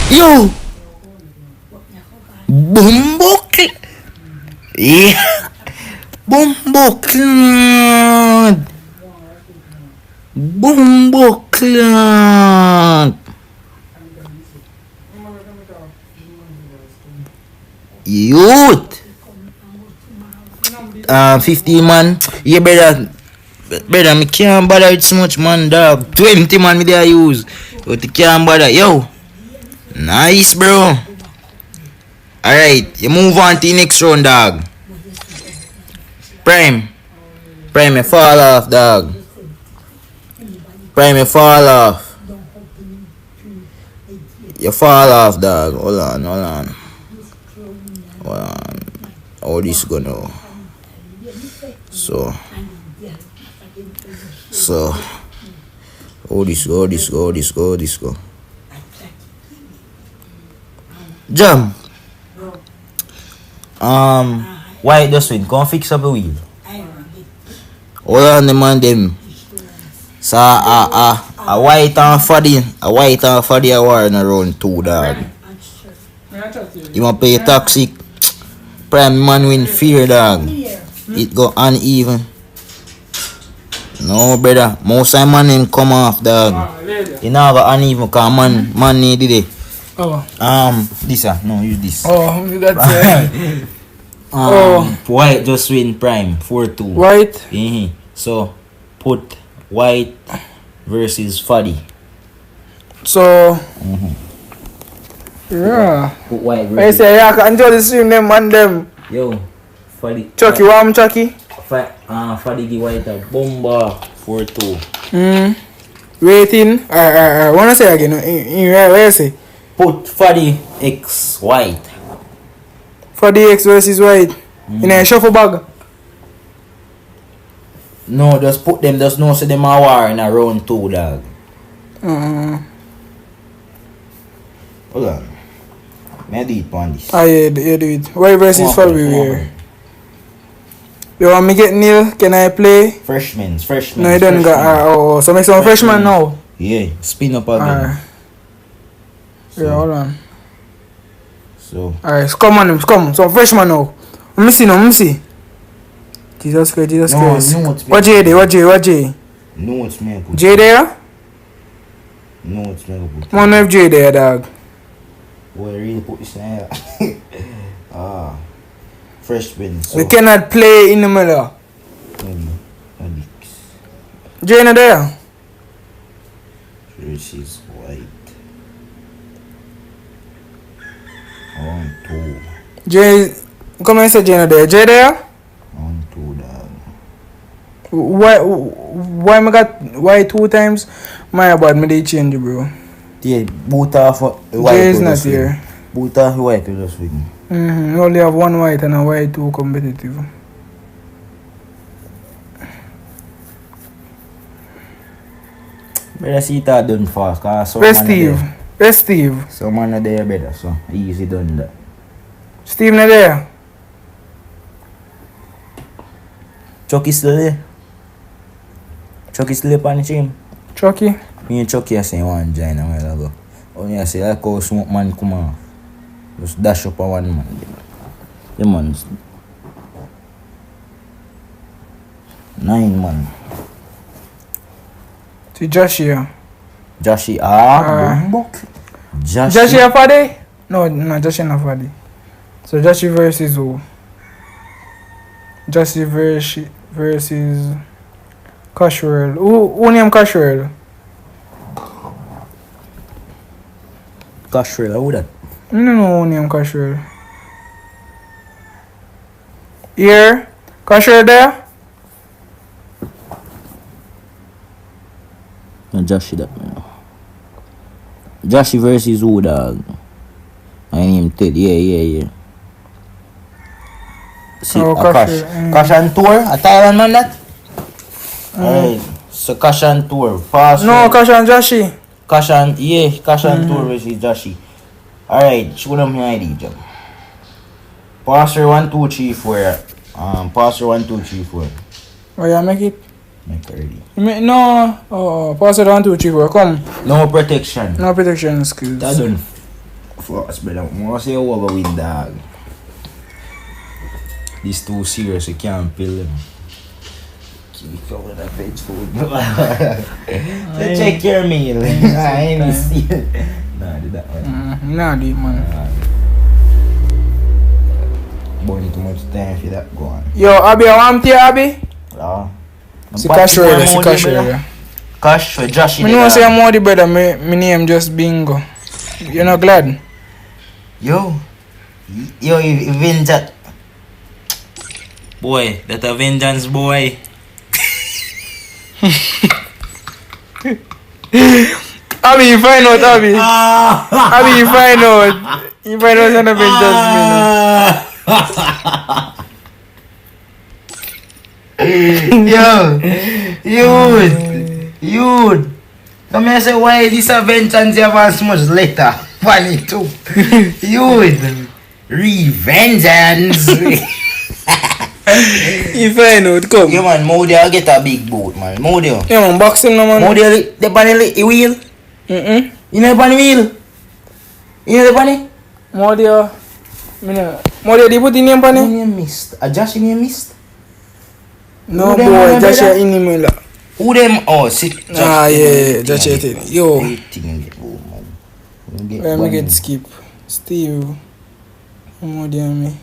Yo. Bumbo. Yeah. Bumbo clan. Youth. 15 man. Yeah, brother, me can't bother with so much man, dog. 20 man me there use. But you can't bother. Yo. Nice, bro. Alright, you move on to the next round, dog. Prime, you fall off, dog. Prime, you fall off. You fall off, dog. Hold on. How this gonna? So. How this go? Jump. Why just win? Come fix up the wheel. Hold on, the man them. So a white and faddy a war in around 2, dog. You want play toxic? Prime man win fear, dog. It go uneven. No, brother. Most time man him come off, dog. You know have uneven cause man needed it. Oh. This no, use this. Oh, that's it. White just win Prime 4-2. White. So put white versus Faddy. So yeah. Put white I versus. say yeah, I can enjoy the stream them and them. Yo, Faddy. Chucky, warm Chucky. Faddy give white a bomba 4-2. Waiting. Wanna say again? Where you say? Put Faddy X white. For the X versus white. In a shuffle bag. No, just put them. Just no say them a war in a round 2, dog. Hold on. May I do it on this? Yeah, you do it. White versus Faddy here. You want me get Neil? Can I play? Freshman. No, you don't got. So make some freshman now. Yeah, spin up again. Yeah, hold on. So. Alright, so come on, come. Some freshman now. Let me see. Jesus Christ. No, What J there? What J? No, it's me. J there? No, it's me. Man, have J there, dog. Boy, really put this in here. Freshman. So. We cannot play in the middle. J not there. Versus white. 1-2. J, come and say J not there. J there? 1-2, dog. Why me got why 2 times? My bad, me they change, bro. Yeah, boot off white. J is not here. Boot off white will just win. We only have 1 white and a white 2 competitive. Better see that done fast, cause some Where's man Steve? there. Where's Steve? Some man are there better, so easy done that. Steve not there. Chucky still there? Chucky still up on the team? Chucky? Me and Chucky are saying one join a while ago. Only I say like how smoke man come off. Just dash up on one man. The man's 9 man. To Josh here. Joshy Josh here Faddy? No, Josh not Faddy. So Josh versus who? Josh versus Cashwell. Who name Cashwell? Cashwell, who that? I don't know who name Cashwell. Here? Cashwell there? No, Joshy that man. Joshy versus who, dog? I name Ted, yeah. See, Oh, a Cash, Cash. Cash and Tour, a Thailand man that. Alright, so Cash and Tour, fast. No, Cash and Joshi. Cash and Tour versus Joshi. Alright, show them your ID, Jam. Passer 1, 2, 3, 4. Passer 1, 2, 3, 4. Oh, yeah, make it. Make ready. No. Oh, pass it 1, 2, 3, 4. Come. No protection. No protection skills. That done for us, brother. I say over win, dog. These two serious, you can't pill them. Keep over the veg food. So check your meal. I ain't see it. Nah, do that one. Nah, do it, man. Burning too much time for that. Go on. Yo, Abby, I want you, Abby. Yeah. See Cash earlier, see Cash earlier. Cash for Josh. I know say I'm more the brother, my name just Bingo. You're not glad? Yo, vengeance. Boy, that a vengeance boy. Abby, you find out, Abby. Abby, you find out. You find out an vengeance Yo, youth. Come here, say why this a vengeance you have so much later? Funny too. Youth, revengeance. You find out, come. Yeah man, Modi I get a big boat man. Modi. Yeah man, box him no man. Modi the bunny the wheel. You know the bunny wheel? You know the bunny? Modia. Modia, they put in name pan Your name missed. A Josh name missed? No Who them boy, man, just brother? your email. Who them? Oh, sit. Yeah, just your thing. Yo, let me get skip. Steve. Modia me.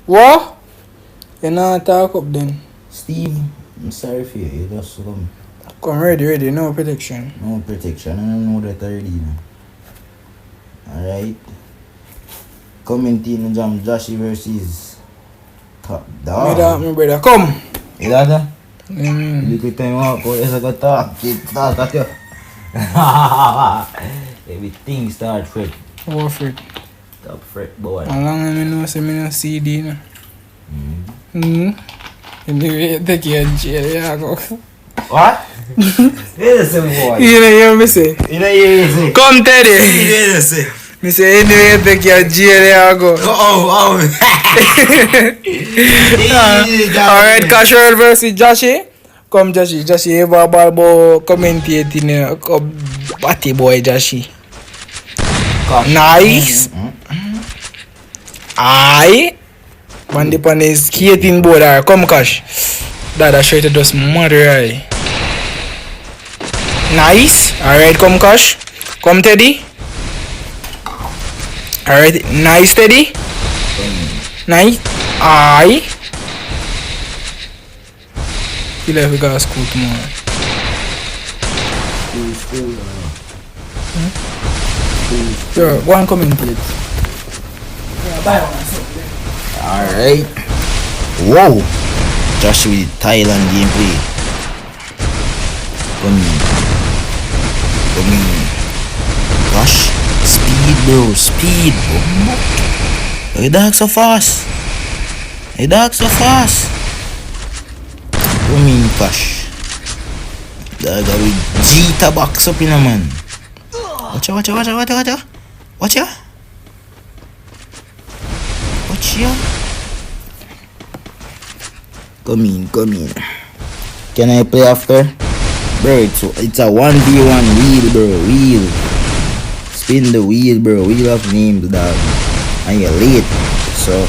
What? You not talk up then. Steve, I'm sorry for you. You just come. Come ready, no protection. No protection. I don't know that already. Alright. Commenting jam Joshi versus Top Dog. My brother, come. You got that? Look at time out. Go as I got talk. Keep talk at you. Everything start fret. What fret? Top fret boy. How long I know say me no CD na? Anyway, take your jail, yeah, go. What? Listen boy. You know, hear me say? You know you say. Come Teddy. Listen. Me say anyway, take your jail, yeah, go. Oh. Alright, Casual versus Joshi. Come Joshi, ever ball commentating batty boy Joshi. Nice. Aye. One dip on his skating board. Alright, come Cash. That shirt does mother eye. Nice. Alright, come Cash. Come Teddy. Alright, nice Teddy. Nice. Aye. Feel like we got school tomorrow. Sure, go and commentate. Yeah, bye one. Alright. Whoa. Josh with Thailand gameplay. Come in. Gosh. Speed bro. Speed. Hey dog so fast. Come in Gosh. Dog with G box up in a man. Watch ya. Come in. Can I play after? Bro, it's a 1v1 wheel, bro. Wheel. Spin the wheel, bro. Wheel of names, dog. And you're late. So,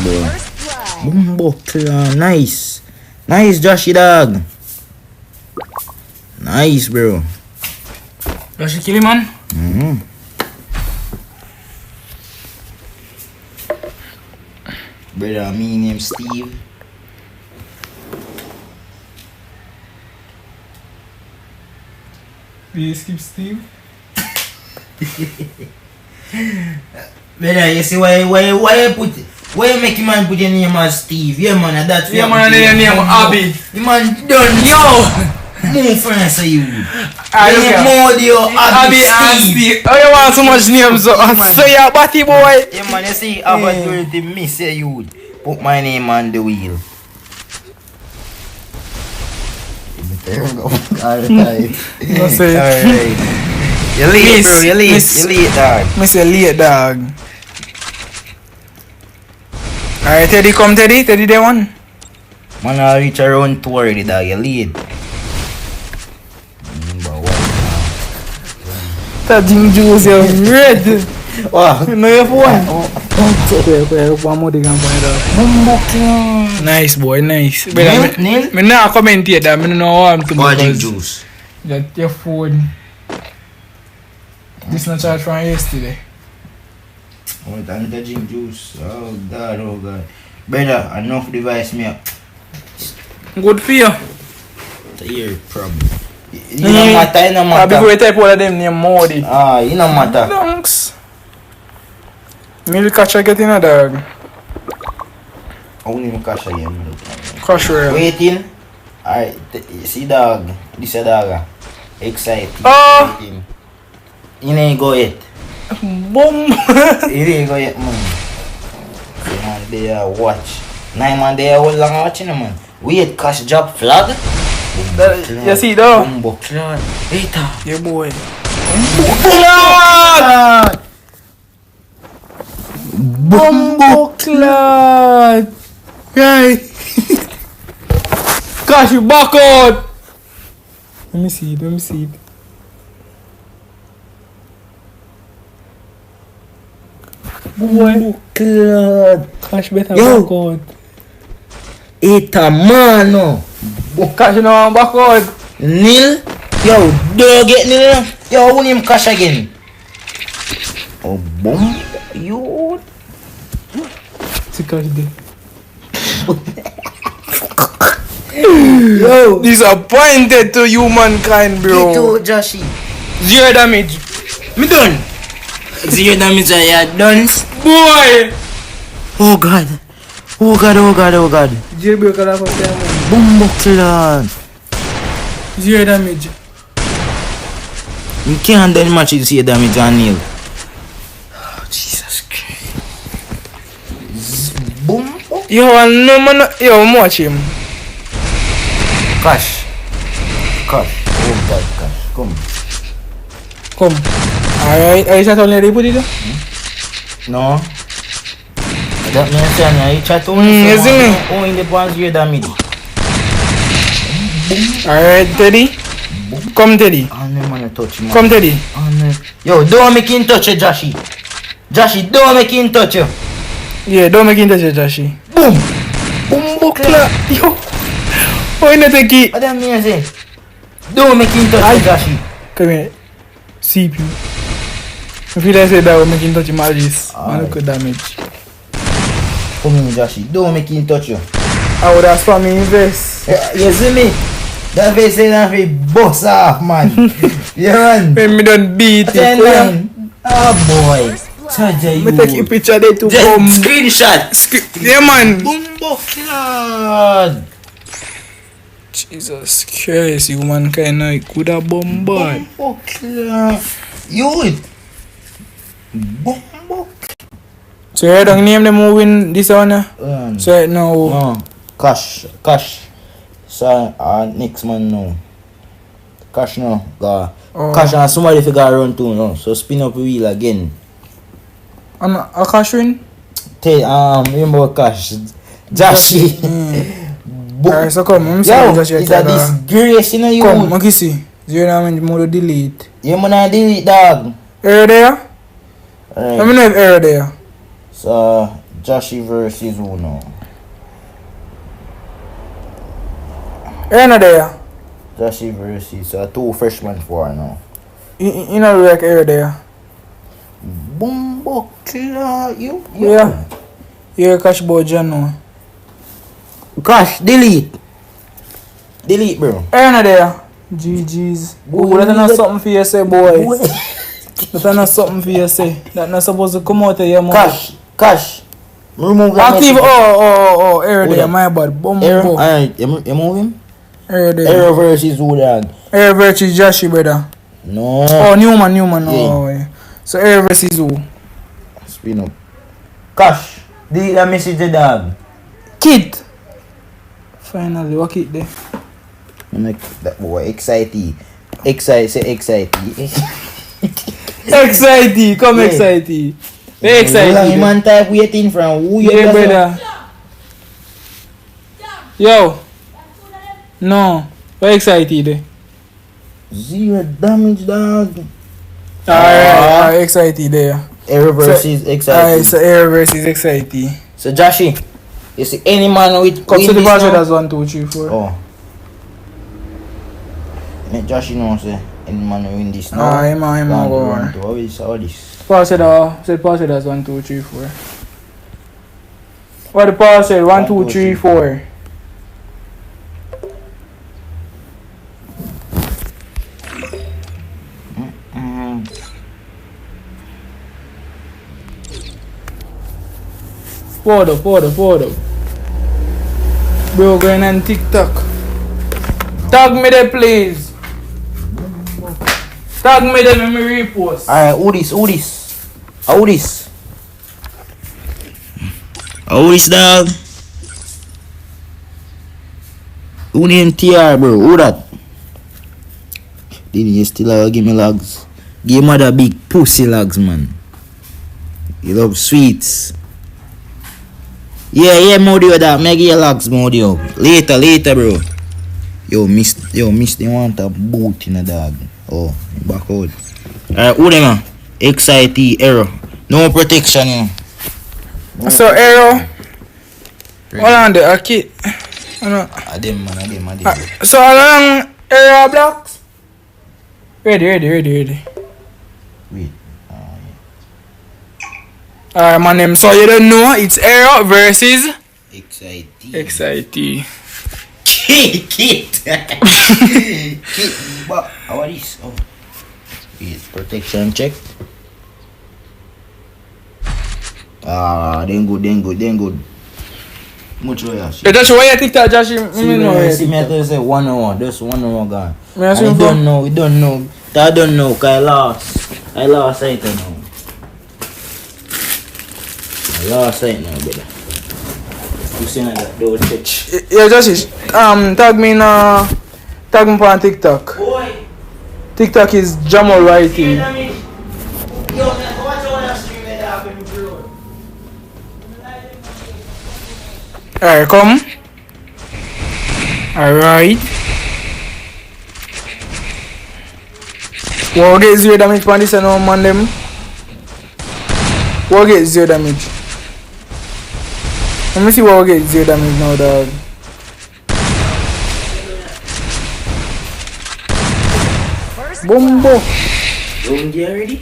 bro. First blood. Nice. Nice, Joshy, dog. Nice, bro. Joshi kill him, man. Brother, me name Steve. Will you skip Steve? Brother, you see why you make man put your name as Steve? Yeah, man, that's Yeah, man, your name Abby. The man done. Yo! Move friends of you. I don't care. Modio, Abby and Steve. Oh, you want so much names, so you're a batty boy. Yeah, man, you see, opportunity miss you. Put my name on the wheel. Alright. No say. Alright. You late, bro. You late. You late, dog. Me say late, dog. Alright, Teddy, come, Teddy. Teddy, there one. Man, I reach around 2 already, dog. You late. That Jim Juice, you're red. Wow. No, you have one. One more they can find out. Nice, boy, nice. Nil? Me not commentate that. Me no know what I'm to Or Jim because Juice. that your phone. This not charged from yesterday. Oh, that's the Jim Juice. Oh, God, oh, God. Brother, enough device me up. Good for you. It's a ear problem. You no matter, you no matter. Before you type all of them name Modi. You no matter. Thanks. Milk catcher get in a dog. Only me cash again. Cash real. Waiting. Alright, see dog. This a dog. Excited. Oh! Waiting. You ain't go yet. Boom! You ain't go yet, man. See, man, they watch. 9 man, they all long watching, man. Wait, cash job flag. You see though? Bumbo clan. Later. Yeah, boy. Bumbo clan! Right! Gosh, you back out! Let me see it, let me see it. Boy, Clan. Cash better Yo. back out. Eta mano. Cash you know I'm back out. Nil. Yo, do get nil. Yo, who name cash again? Oh, boom. You. See cash there. Yo. Disappointed to humankind, Get bro. to Joshi. 0 damage. Me done. 0 damage I had done. Boy! Oh God. Oh God, oh God, oh God. Jailbreak a lot of time. Bumbo clan. 0 damage. You can't do much with 0 damage on Neil. Oh, Jesus Christ. Bumbo. Yo, no man, yo, watch him. Cash. Cash. Oh God, cash. Come. Come. Alright, are you trying to only put it there? No. That means you try to you see me? only the ones 0 damage. Alright, Teddy. Come, Teddy. Oh, no man, touch me. Come, Teddy. Oh, no. Yo, don't make him touch you, Joshy. Joshy, don't make him touch you. Yeah, don't make him touch it, Joshi. Boom. Bumbo clock. Yo. Why not take it? What that mean say? Don't make him touch you, Joshy. Come here. CPU. I feel like I said that will make him touch him at least. Man, look at damage. Come in, Joshy. Don't make him touch you. I would have spammed his vest. You see me? That face say that face boss off, man. Yeah, man. When me done beat it. 10-9. Oh, boy. Charge you. Me take a picture there to Just come. screenshot. Yeah, man. Bumbo clan. Jesus Christ, humankind I could have bombarded. Bumbo clan. You. Bumbo. So you don't name the movie this one? So right now, No. Cash. So next man no. Cash no. Go. Oh. Cash and somebody figure around too no. So spin up the wheel again. I'm a cash win? Remember Cash. Joshy. Alright, so come, I'm Yo, saying just is that disgrace in you? come, I see. Zero damage mode delete. You wanna delete dog. Error there? Let me know if error there. So Joshy versus Uno. Error not there. Joshy versus 2 freshman 4 now. You know like error there. Bumbo killer you. Yeah. You're a cash board, John now. Cash delete. Delete bro. Error not there. GG's. Ooh, that's not something for you say, boy. That's not something for you say. That's not supposed to come out of your mouth. Cash. Remove that Active. message. Oh, error Who there, that? my bad. Bumbo. Error. Alright, you move him? Error there. Error versus who dog? Error versus Joshi, brother. No. Oh, Newman. Yeah. Oh, yeah. So error versus who? Spin up. Cash. Delete that message the dog. Kid. Finally, what kid there? Make that boy excited. Say excited. Excited, come Yeah. excited. Very Long excited. man type waiting from who you Yeah, guys are? brother. Yo. No. Very excited. 0 damage, dog. Alright, excited there. Error versus excited. So air versus excited. So Joshy, you see any man with Come win to the this password now? as 1, 2, 3, 4. Oh. Make Joshy know say any man win this now. Ah, him a go on. How is this? Password as 1, 2, 3, 4. What the password? 1, 2, 3, 4. Forward up. Bro, going on TikTok. Tag me there, please. Tag me there, let me repost. Alright, who this, dog? Who name TR, bro? Who that? Did you still give me logs? Give mother big pussy logs, man. You love sweets. Yeah, Modio that. Make your logs, Modio. Later, bro. Yo, miss, they want a boot in a dog. Oh, back out. Alright, who them, man? XIT, error. No protection, you know. So, Arrow. Hold on there, kid. Them. So, along Arrow blocks. Ready. Wait. Alright, my name. So, you don't know, it's Arrow versus XIT. XIT. Kit. But how is this? Oh. Wait, protection check. Then good. Much loyal. You just why you TikTok, Josh? See me I tell you say 1 hour, just 1 hour gone. Me ask And you we for- don't know. I don't know, cause I lost sight now. I lost sight now, brother. You see that door touch. Yeah, Josh. Tag me on TikTok. Boy, TikTok is Jamal Writing. watch all that stream that happened, bro. Alright, come. Alright. We'll get 0 damage on this and no man them. We'll get 0 damage. Let me see what we'll get 0 damage now, dog. Bumbo. Don't you ready?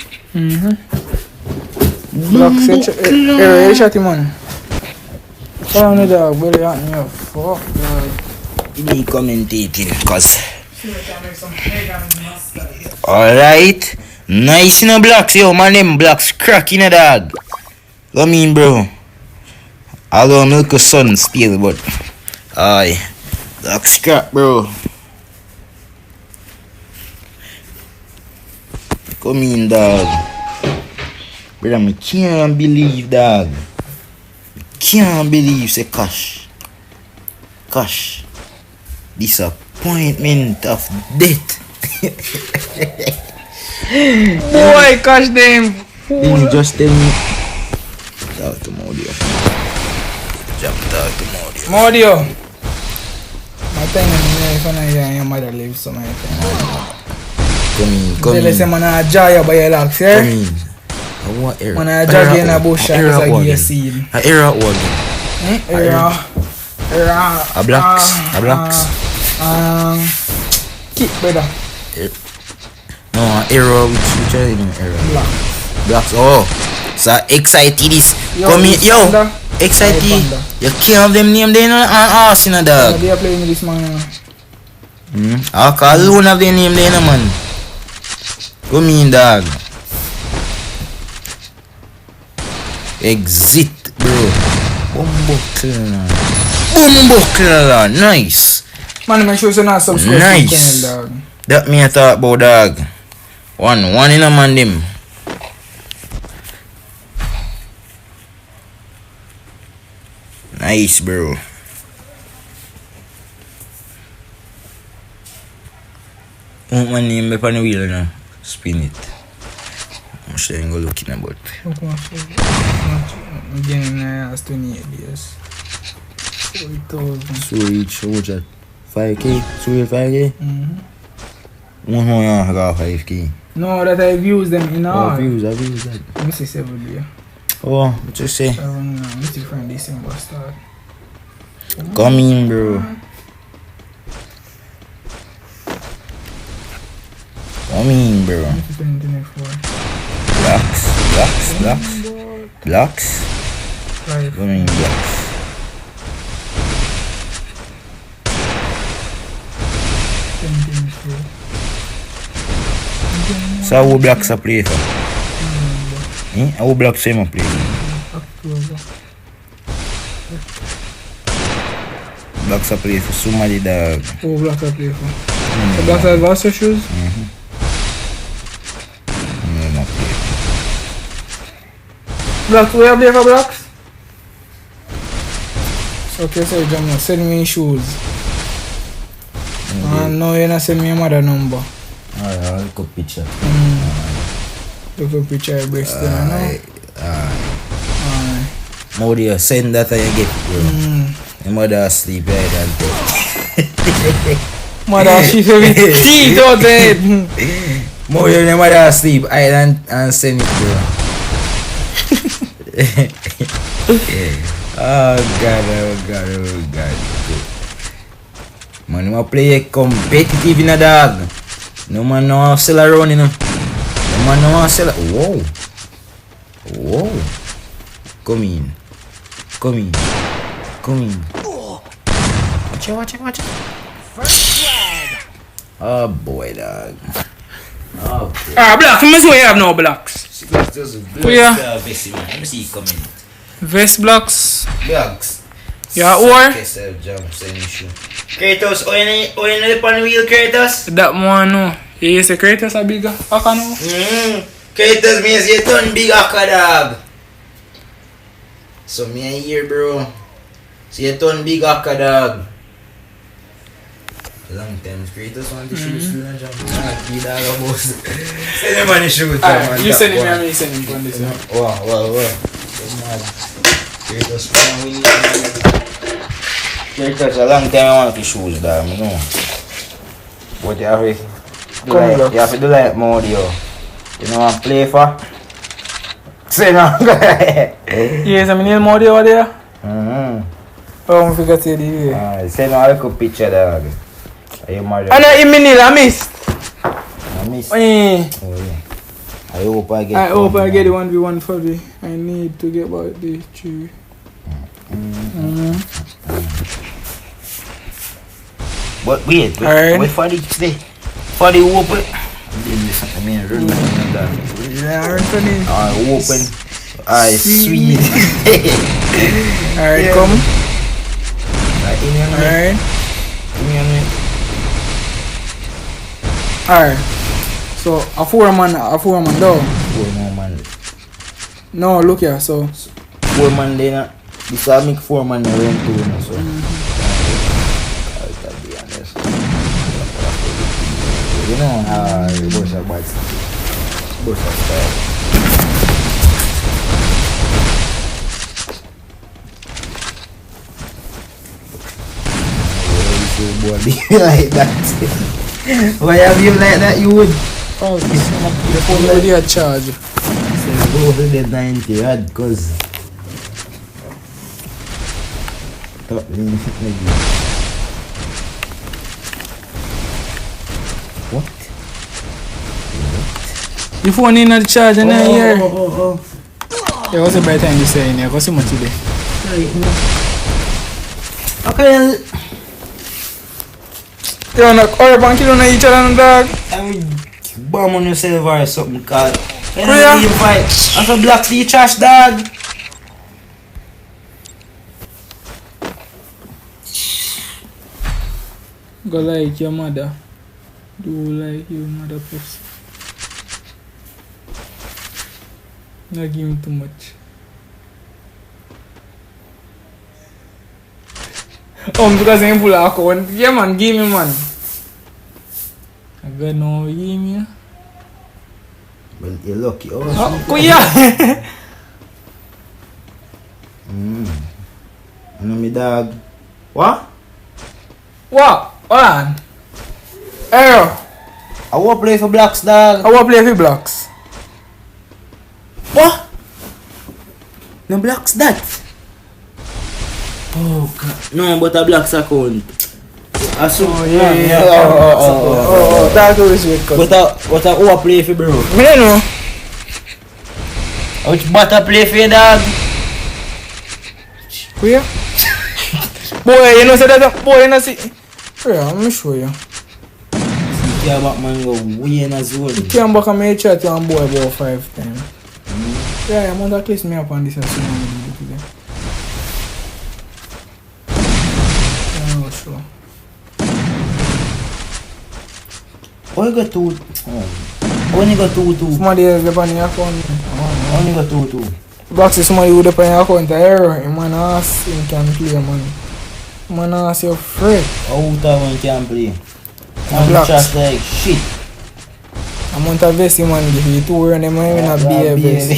Block set. Hey, shot him on. Follow me, dog. Belly out me up. Fuck, dog. Me commentating, cause. Alright. Nice in the blocks, yo. Man, them blocks cracking a dog. What I mean, bro? Although milk a son still, but. Aye. Blocks crap, bro. Come in, dog. Brother, me can't believe, dog. Can't believe, say cash. Disappointment of death. Boy, catch them. Then you just tell me. Talk to Modio. Jump talk to Modio. Modio. My time is if your mother lives so my time. Come Tell us in. man a jaya by your locks, Come yeah? in. I want air. Man a jog in a bush and just give you a seed. A air out one. A blocks. Keep brother. No, a arrow which I didn't arrow. Blocks. Oh. So excited is. Come in. Yo. Excited. You can't have them name there and ass in a dog. They are playing with this man. I call alone have the name there, man. Come in, dog. Exit, bro. Bumbuckler. Nice. Man, make sure you not subscribe Nice. to the channel, dog. That me I talk about, dog. One in a man them. Nice, bro. My name up on the wheel now. Spin it. I'm sure you go looking about. Again, I has 28 days. 40,000. So each, how much that? 5k? So 5k? Mm-hmm. I got 5k. No, that I've used them in all. I've used that. Let me see 7 days. Oh, what you say? 7 now. Let me see from December start. Come in, bro. Come in, bro. 2024. Blocks. Right. Come in, blocks. So how blocks are play for? How blocks are play for? October. Blocks are play for somebody dog. Oh, blocks I play for. The blocks are Varsity shoes? No play. Blocks, we have play for blocks? Okay, so John, send me shoes. No, you're not send me a mother number. Alright, I'll look up picture. Look up picture of breast there, no? Alright. Modi, send that and you get it, bro. Your mother asleep, right? Mother, she feel with teeth out there. Modi, your mother asleep, and send it, bro. Oh God. Man, you play competitive in a dog. No man no sell around, you know. No man no sell. Whoa. Come in. Watch it. First blood. Oh boy, dog. Okay. Blocks, let me see what you have now, blocks. Let me see you coming. Vest blocks. Blocks. Yeah, or? Kratos, o yun na pan wheel, Kratos? That one, no. You say Kratos a bigger? Aka no? Kratos means you turn big aka, dog. So me a here, bro. So you turn big aka, dog. Long time, Kratos want the shoes to jump. Be dog a boss. Send him on the shoes. You send him and me send him on this one. Wow. Kratos pan wheel. Kratos a long time I want the shoes, dog, you know. But you have to do like mode, yo. You know what I play for? Say no. Yes, I mean, you more over there? Oh, I forgot to do it. Say no, I look a picture, dog. Are you mad? I know you mean I missed. I missed? Oh, yeah. I hope I get the 1v1 for the. I need to get about the 3. But wait for the today. For the open. I mean, run that. Open. Sweet. Alright, come. Alright. So a 4-man down. 4-man. No, look here. So 4-man there. This will make 4-man around 2. So. I'll be honest. You know how the boys are bad. Boys are style. Body like that. Why have you like that? You would. oh, the phone already a charge. Go to the 90 odd cause what? The phone in the charge and here. Oh. Yeah, what's the better time you say in here? What's the much today? Okay. You wanna or bank you on each other, dog? I mean, bomb on yourself or something, cause Yeah. you fight. I'm so black to your trash, dog. Go like your mother. Do like your mother pussy. Not give him too much. Because I'm full of account. Yeah man, give me man. I got no email. Well, you're lucky. Oh, Kuya! Ano mi dog? What? What? Hold on. Arrow. I want play for Blacks, dog. I want play for Blacks. What? No Blacks that? Oh God. No, but a Blacks account. Yeah. That's always weird. What a who play for, bro? Me don't know. Which butter play for, dog? Kuya? Boy, you know say that. Boy, you know see. Yeah, I'm show you. Yeah, but man go way in a zone. You came back and made chat to one boy about 5 times. Yeah, I'm gonna click me up on this and see what I'm gonna do today. Oh, sure. Oh, you got 2. Only got 2. Somebody else depend on your account. Only got 2. Box is somebody who depend on your account. Error. You man ask him can play money. Man ask you free. How time when you can play? I'm Man just like shit. I'm on to vest him and give you 2 and them even a beer vest.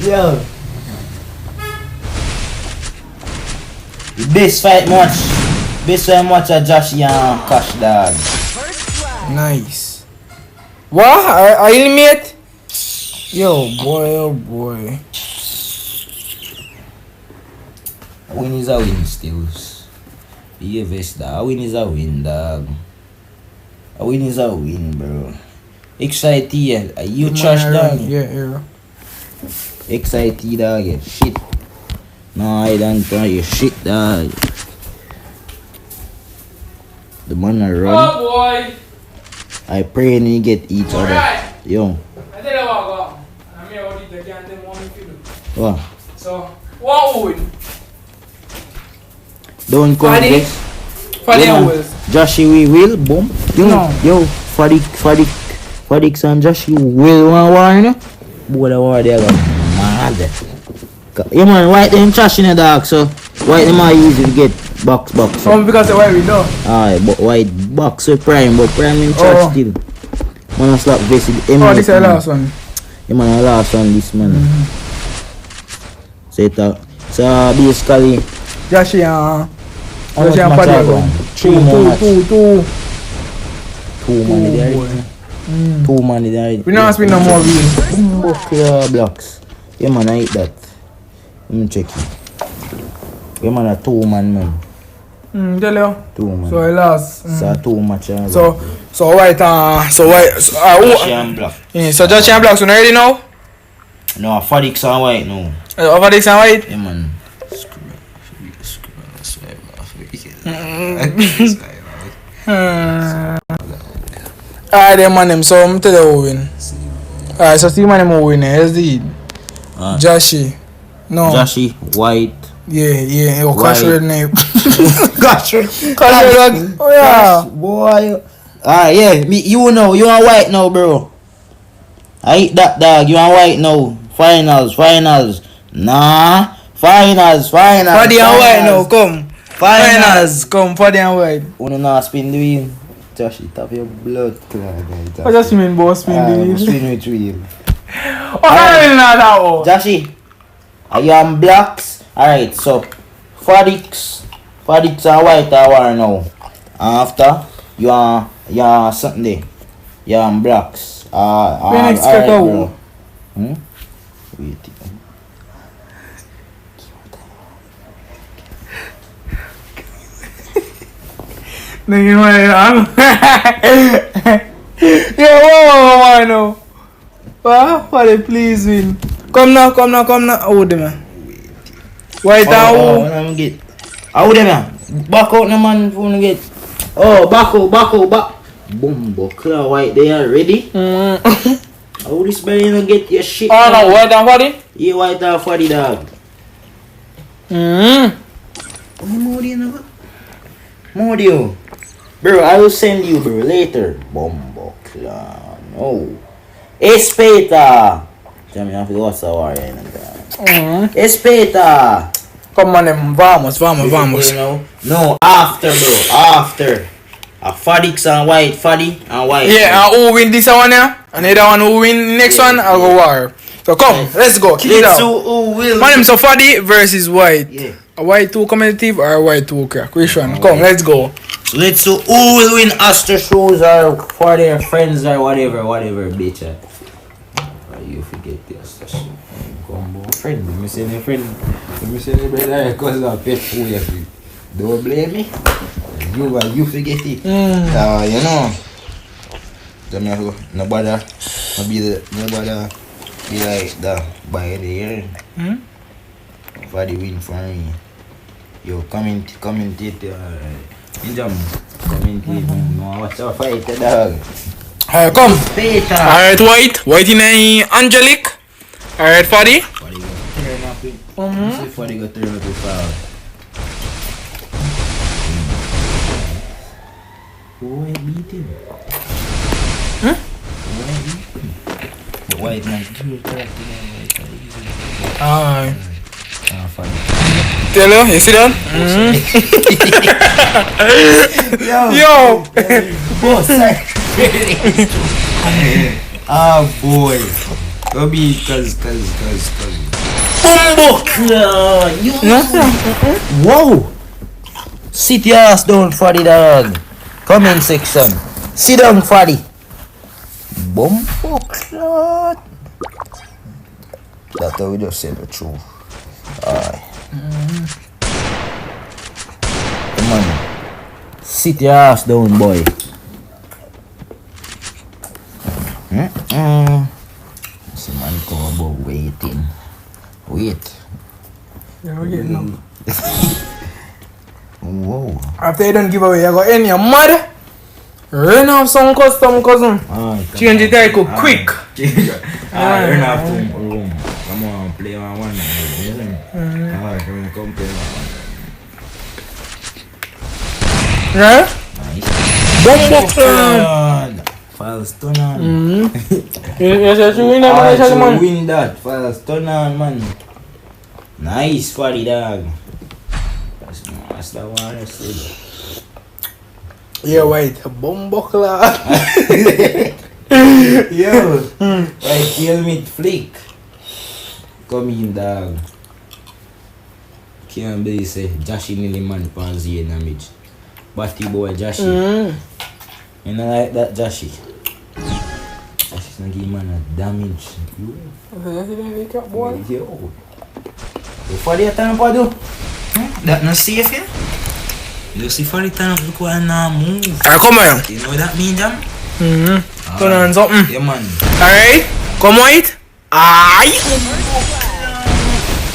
Yo. The best fight match. Best fight match are Josh and Cash, dog. Nice. What? Are you mate? Yo boy. A win is a win still. Be a vest, dog. A win is a win, dog. A win is a win, bro. Excited, you trash, dog. Yeah. Excited, dog. You shit. No, I don't try you shit, dog. The man are run. Oh boy. I pray and you get each other. Alright. Yo. I tell you what, go. I'm here all the time, them want to do. What? So, what would? Don't come Funny. this. For the Yeah, man. hours. Joshy we will boom. Yo, Fadik and Joshy will one, you know? Boy, the war there go mad. Yeah man, white them trash in the dark, so white them are easy to get box. Some because of why we know. Aye, but white box with prime, but prime in trash still. Man, I slap vest with Oh, this is the last one. Yeah man, the last one this man. So basically Josh and how much Josh and match I Paddy. go? 3 more match. 2. 2 money there. 2 money there. We don't spend no more wheel. Buckler blocks. Yeah man, I eat that. Let me check it. Yeah man, a 2 man. Tell you. 2 man. So I lost. So 2 match. So white Josh and black. yeah, so Josh and Black, so you ready now? No, Fadik and white no. Over this and white? Yeah man. Alright, them man them, so I'm tell you who win. Alright, so see man them who win, let's do it. Joshy. No. Joshy, white. Yeah, your cash White. red name. Gosh. Cash red. Oh yeah. Boy. Yeah, you know, you are white now, bro. I eat that dog, you are white now. Finals. Nah. Finals. Paddy and white now, come. Finals. Come, Paddy and white. Wanna not spin the wheel? Josh, it have your blood clot. What does you mean boss spin the wheel? Spin with wheel. Oh, I don't know that one. Joshy, I am blacks. Alright, so Fadix and white are war now. After you are something there. You are blacks. Phoenix alright, Kakao. bro. Wait. Nigga, man, yeah, whoa, no. Paddy, please win. Come now. Oh, them man. White and who? I'm get. How them man? Back out the man for to get. Oh, back out. Boom, buckler white they are ready. How this man you get your shit? Oh no, white and Paddy? Yeah, white and Faddy dog. Modio. Bro, I will send you, bro, later. Bombo clan. No. Espeta. Tell me, I have to go to war. Espeta. Come on, them. Vamos. You know? No, after, bro. A Fadix and white, Faddy and white. Yeah, and who win this one here? And the other one who win next one, I'll go war. So come, let's go. Kick it out. Who will? My name is Faddy versus white. Yeah. A white too competitive or a white too crack? Which one? Come, let's go. So let's see who will win Astro shows or for their friends or whatever, bitch. You forget the Astro show. Come on, friend. Let me say my friend. Let me say my brother because I pet food. Don't blame me. You forget it. You know. Nobody be like that by the year. For the win for me. Yo, commentate. Commentate. No, what's our fight, dog? Alright, come. Peter. Alright, white. White in a angelic. Alright, Faddy. Faddy got turn up it. See Faddy got turn up it foul. Who ain't beat him? Huh? Who ain't beat him? The white man too correct Alright. Faddy. Tell you see that? Yo. Boss. Ah boy. Go be cause. Whoa. Sit your ass down, Faddy dog. Comment section. Sit down, Faddy. Bumbo clot. That's how we just say the truth. Alright. Come on. Sit your ass down, boy. Some man come about waiting. Wait. Yeah, we get now. Whoa. After you don't give away, you go in your mother. Run off some custom cousin. Change the title quick. Run off some room. Come on, play one. Come play one. Right? Nice. Bumbo False turn on. Yes, you win that, man. Win that. False turn on, man. Nice, Faddy dog. That's the one I said. Yeah, white. Bumbo clock. Yo. Right, kill me, flick. Come in, dog. Can't believe say Joshy nearly man pan 0 damage. Batty boy Joshy. You know like that Joshy. Joshy's not give man a damage. Yo. For the time for do? That not safe here? You see for the time look what I now move. Alright, come here. You know what that mean, jam? Turn on something. Yeah, man. Alright, come white. Aye.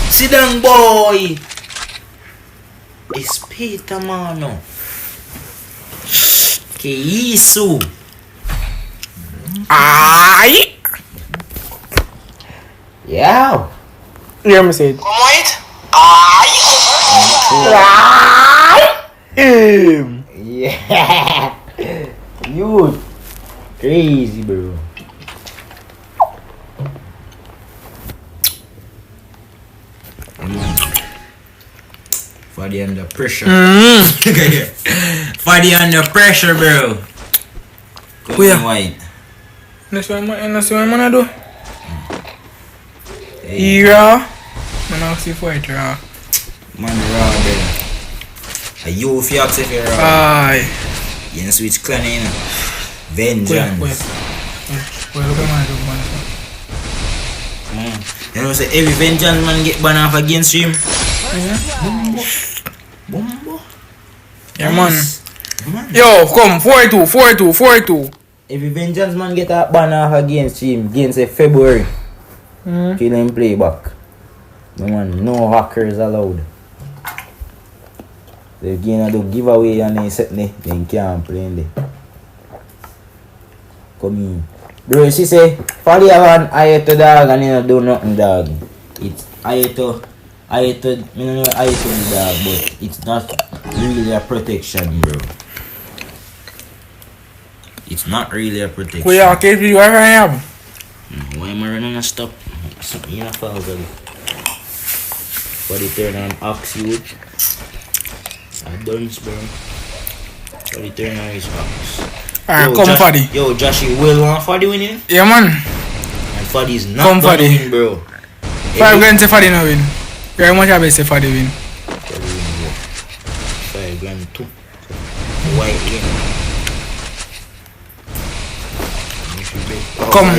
Sit down, boy. It's Peter, mano. Que isso? Aye. Yeah. Hear me say it. Come white. Aye. Yeah. You crazy, bro. Faddy under pressure. Faddy under pressure, bro. Come Where? on, white. That's what I'm do. Hey, Raw. Man, I'll see for it raw. man, raw, bro. Are you if you ask if you're raw? Aye. You can switch clan, you know. Vengeance. Wait, look at my You know, say every vengeance man get banned off against him. Bumbo. Yeah, man. Man. Yo, come, 4-2. Every vengeance man get a ban off against him against a February. Kill him play back. No man, no hackers allowed. The game do giveaway and they set me, then can't play in there. Come in. Bro, she say, Faddy have an eye to dog and you don't do nothing, dog. It's eye to the dog, but it's not really a protection, bro. It's not really a protection. Wait, I can't be where I am. Why am I running a stop? Something in a foul, girl. Body turn on oxywood. I don't, bro. Faddy turn on his box. Alright, come Faddy. Yo, Josh, you will want Faddy winning? Yeah, man. And Faddy is not Come gonna Faddy. win, bro. 5 grand say Faddy no win. Very much I bet say Faddy win. Faddy win, bro. 5 grand too. White win. Come.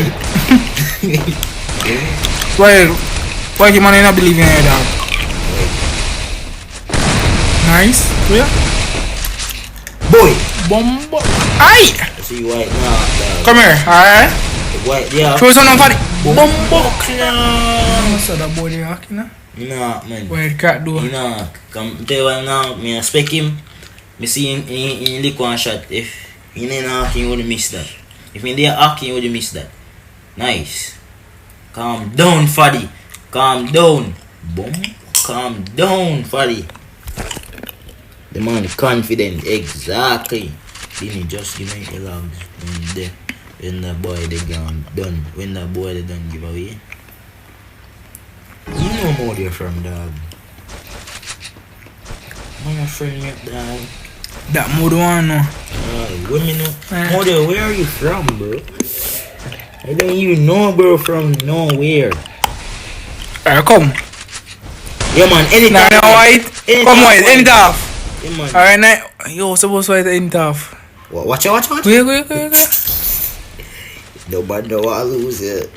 Why you man not believe in your dog? Nice. Yeah. Boy! Bombo. Aye! I see white now, dog. Come here, alright? White, yeah. Show some on Faddy. Bombo. Nah. What's that boy there hacking now? Nah, man. Where cat do? Nah. Come tell you what now, me expect him. Me see him in lick one shot. If he ain't hacking, you would miss that. If he ain't hacking, you would miss that. Nice. Calm down, Faddy. Calm down. Boom. Calm down, Faddy. The man confident, exactly. Didn't he just give me the logs when the boy they gone done. When the boy they done give away. You know more there from dog. Man, friend me up dog. That mood one no. Women know. Mother, where are you from, bro? I don't even know, bro, from nowhere. Alright, come. Yeah, man, anytime. Nah, white. Come white, end off. Yeah, man. Alright, now. Yo, supposed to white end off. Watch out. Go. Nobody know what I lose it.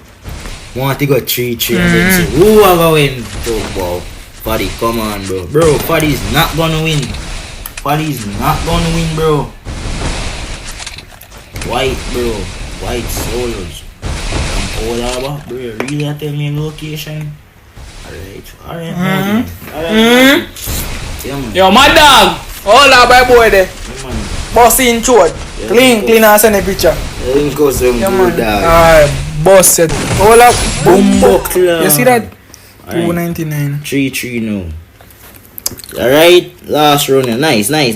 Want to go 3-3 and then say, who are going to wow. Faddy, come on, bro. Bro, Faddy's not gonna win. Faddy's not gonna win, bro. White, bro. White solos. From Old Harbor, bro. Really tell me location? Alright. Yeah, man. Yo, my dog. Hold up, my boy there. Yeah, man. Boss in short. Yeah, Clean and send a picture. Let's go some Yeah, good man. dog. Alright, boss set. Hold up. Bumbo club. You see that? Alright. 299. 3-3 now. Alright, last round. Nice. Nice,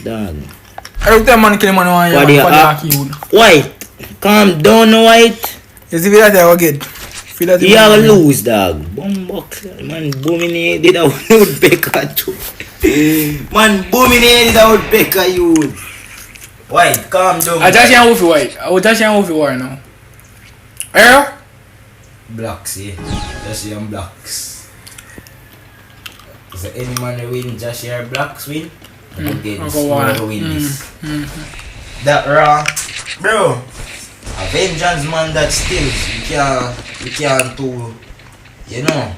dog. Every time man kill him, man want Faddy, you. White, calm down, White. You see that I will get. Feel that You have lose, dog. Bumbo man, booming here, did a woodpecker too. Man, booming here, did a woodpecker you. White, calm down. I just can't move you white. I will just can't move you war now. Eh? Blocks, yeah. Just young blocks. So any man who win, just your blocks win. Okay, this whoever win this. That wrong. Bro. A vengeance man that still you can't do, you know.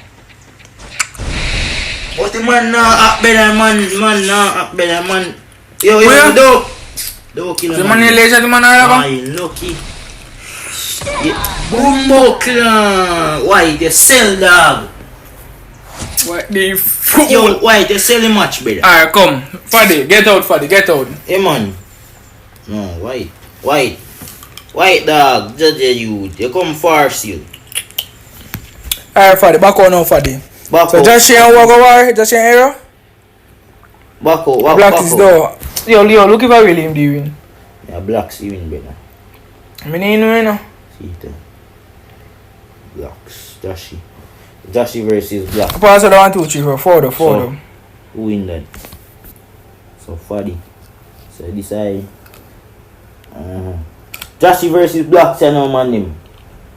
But the man now act better man. Yo, don't kill him. The man in laser the man are lucky. Bumbo clan. Why they sell dog? What the Yo, why they sell the match, brother? Alright, come. Faddy, get out. Hey man. No, white dog, just you come first you. Alright, Faddy, back on now, Faddy. Back so out. just share walk over, just share area. Back out, Black is door. Yo, look if I really him the win. Yeah, blacks even better. I mean, you know. See it. Blacks, Dashi versus black. Pass it 1, 2, 3, 4 though. So, who win that? So Faddy. So decide. Dashi versus black, say no man him.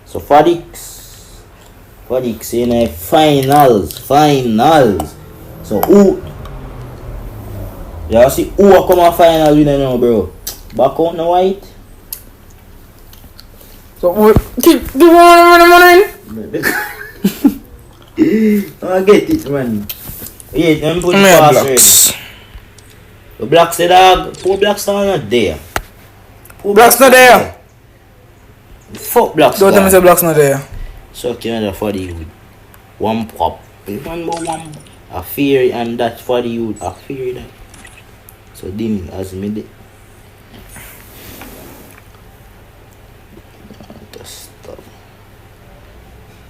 So Faddix in a finals. So who? Yeah, see who come a final winner now, bro? Back out no White. So keep the one. I get it, man. Yeah, them put the blocks. The blacks, the dog. 4 blacks are not there. Blacks not there. Fuck blacks. Don't tell me say blacks not there. So Canada for the youth. One pop. One. I fear and that for the youth. I fear that. So dim as me de.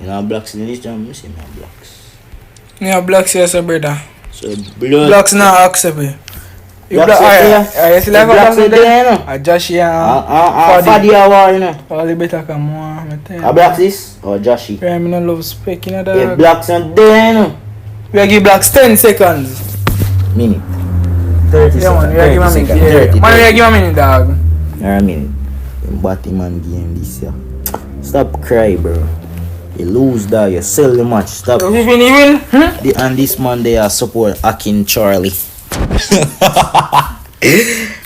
You know blacks in this jam, I see my blacks. Yeah, blacks yes, brother. So blood. Blacks not accept it. You Blacks I see like blacks blacks there, no? I just here. Faddy war, you know. All the better come on. A blacks this or Joshy? Yeah, I no love speak, you know that. If blacks are there, you know. We give blacks 10 seconds. Minute. 30 Yeah, man, seconds. we are giving a 30 minute. seconds. Yeah. 30, Man, we are 30. giving a minute, dog. Or a minute. Batman game this year. Stop cry, bro. You lose, dog. You sell the match. Stop. Even. And this man they are support Akin Charlie.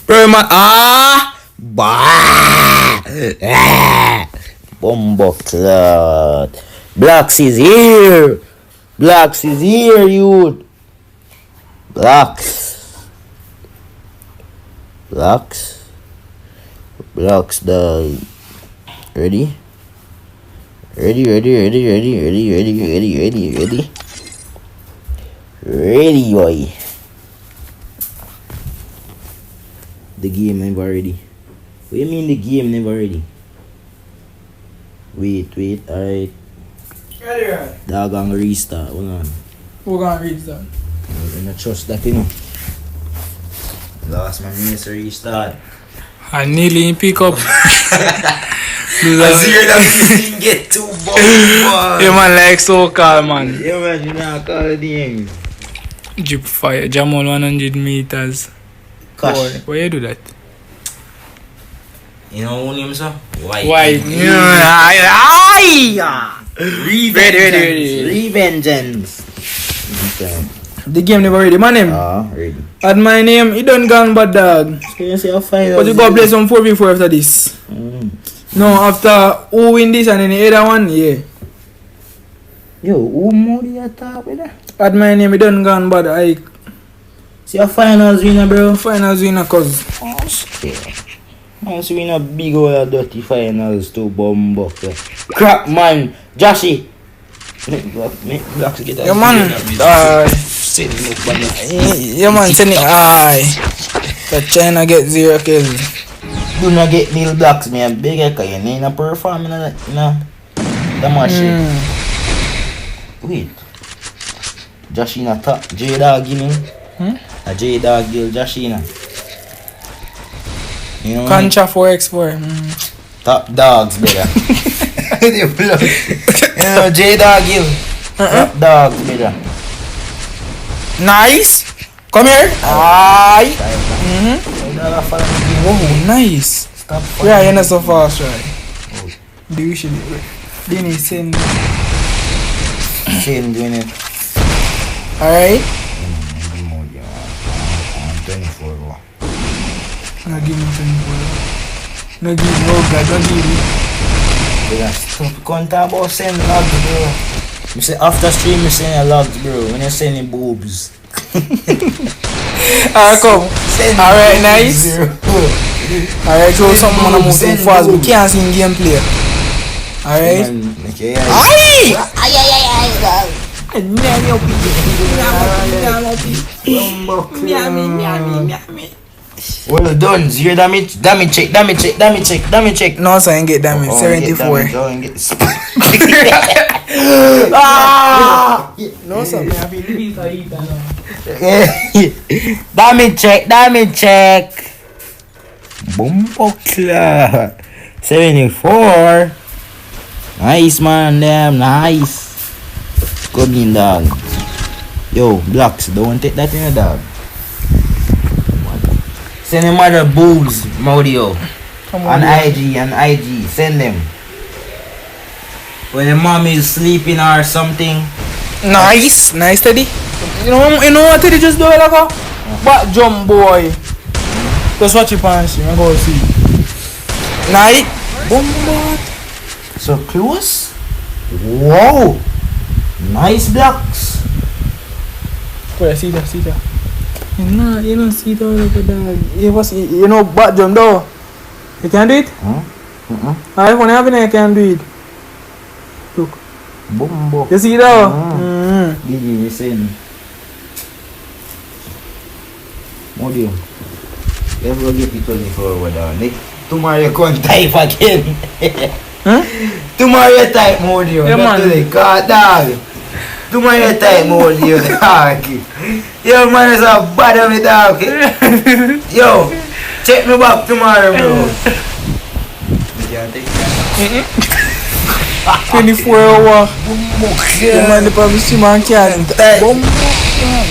Bro, man. Bumbleclad. Blacks is here. Blacks is here, youth. Blacks. Blacks, dog. Ready? Ready. Ready, boy. The game never ready. What do you mean the game never ready? Wait, alright. Ready, right? Dog gonna restart. Hold on. We're gonna read that. I'm not trust that, you know. Last man needs to restart. I nearly pick up. I see that you get too bold, boy. Yeah, man, like so calm, man. Yeah, man, you know, call the name. Jeep fire, jam on 100 meters. Cash. Why you do that? You know who name, sir? White. Revengeance. Okay. The game never ready, man. Name. Ready. At my name, it done gone bad, dog. So you say a final. But you go play some 4v4 after this. No, after who win this and then the other one, yeah. Yo, who more you talk with that? At my name, it done gone bad. I See a finals winner, bro. finals winner, cause Oh, shit. Man, so we no big old dirty finals to bomb crap, man. Joshy. Blacks get yeah, man. Yeah, man. Send it. But China get 0 kills. Do not get Neil Blacks, man. Bigger, cause you need to perform in the machine. Wait. Joshina top. J-Dog, you know? A J-Dog deal, Joshina. You know? Concha 4x4. Top dogs, brother. You know, J-Dog, you. Top dogs, brother. Nice. Come here. Aye. Mm-hmm. Oh, nice. Stop. Yeah, you're not so fast, right? Do you should. Then he send. Same doing it. Alright. 24. No give me 24. No give me, oh God, don't give me. Stop contact about send logs, bro. You say after stream, you send logs, bro. When you send the boobs. Alright, come. Alright, nice. Alright, so something wanna move too fast. We can't see in gameplay. Alright. Aye! Well done, 0 damage check. No, so I ain't get damage. 74. No, sir. Damage check. Bumbleclad. 74. Nice, man, damn nice. Come in, dog. Yo, Blacks, don't take that in a dog. Send them other boobs, Maudio. On IG, send them. When the mom is sleeping or something. Nice, Teddy. You know what Teddy just do like a back jump boy. Just watch your pants, you go see. Night. Boom. So close. Wow. Nice Blacks. Wait, see that. You don't see that over there. You know back jump though. You can do it? I when you can do it. Look. Bumbo. You see that? Did you listen? Modio. Ever get it 24 over there? Tomorrow you can't type again. Tomorrow you type Modio. Yeah, man. God, dog. Tomorrow you type Modio, dog. Yo, man, is a bad of me, dog. Yo, check me back tomorrow, bro. 24 hour. Yeah, man, the probably see man can't.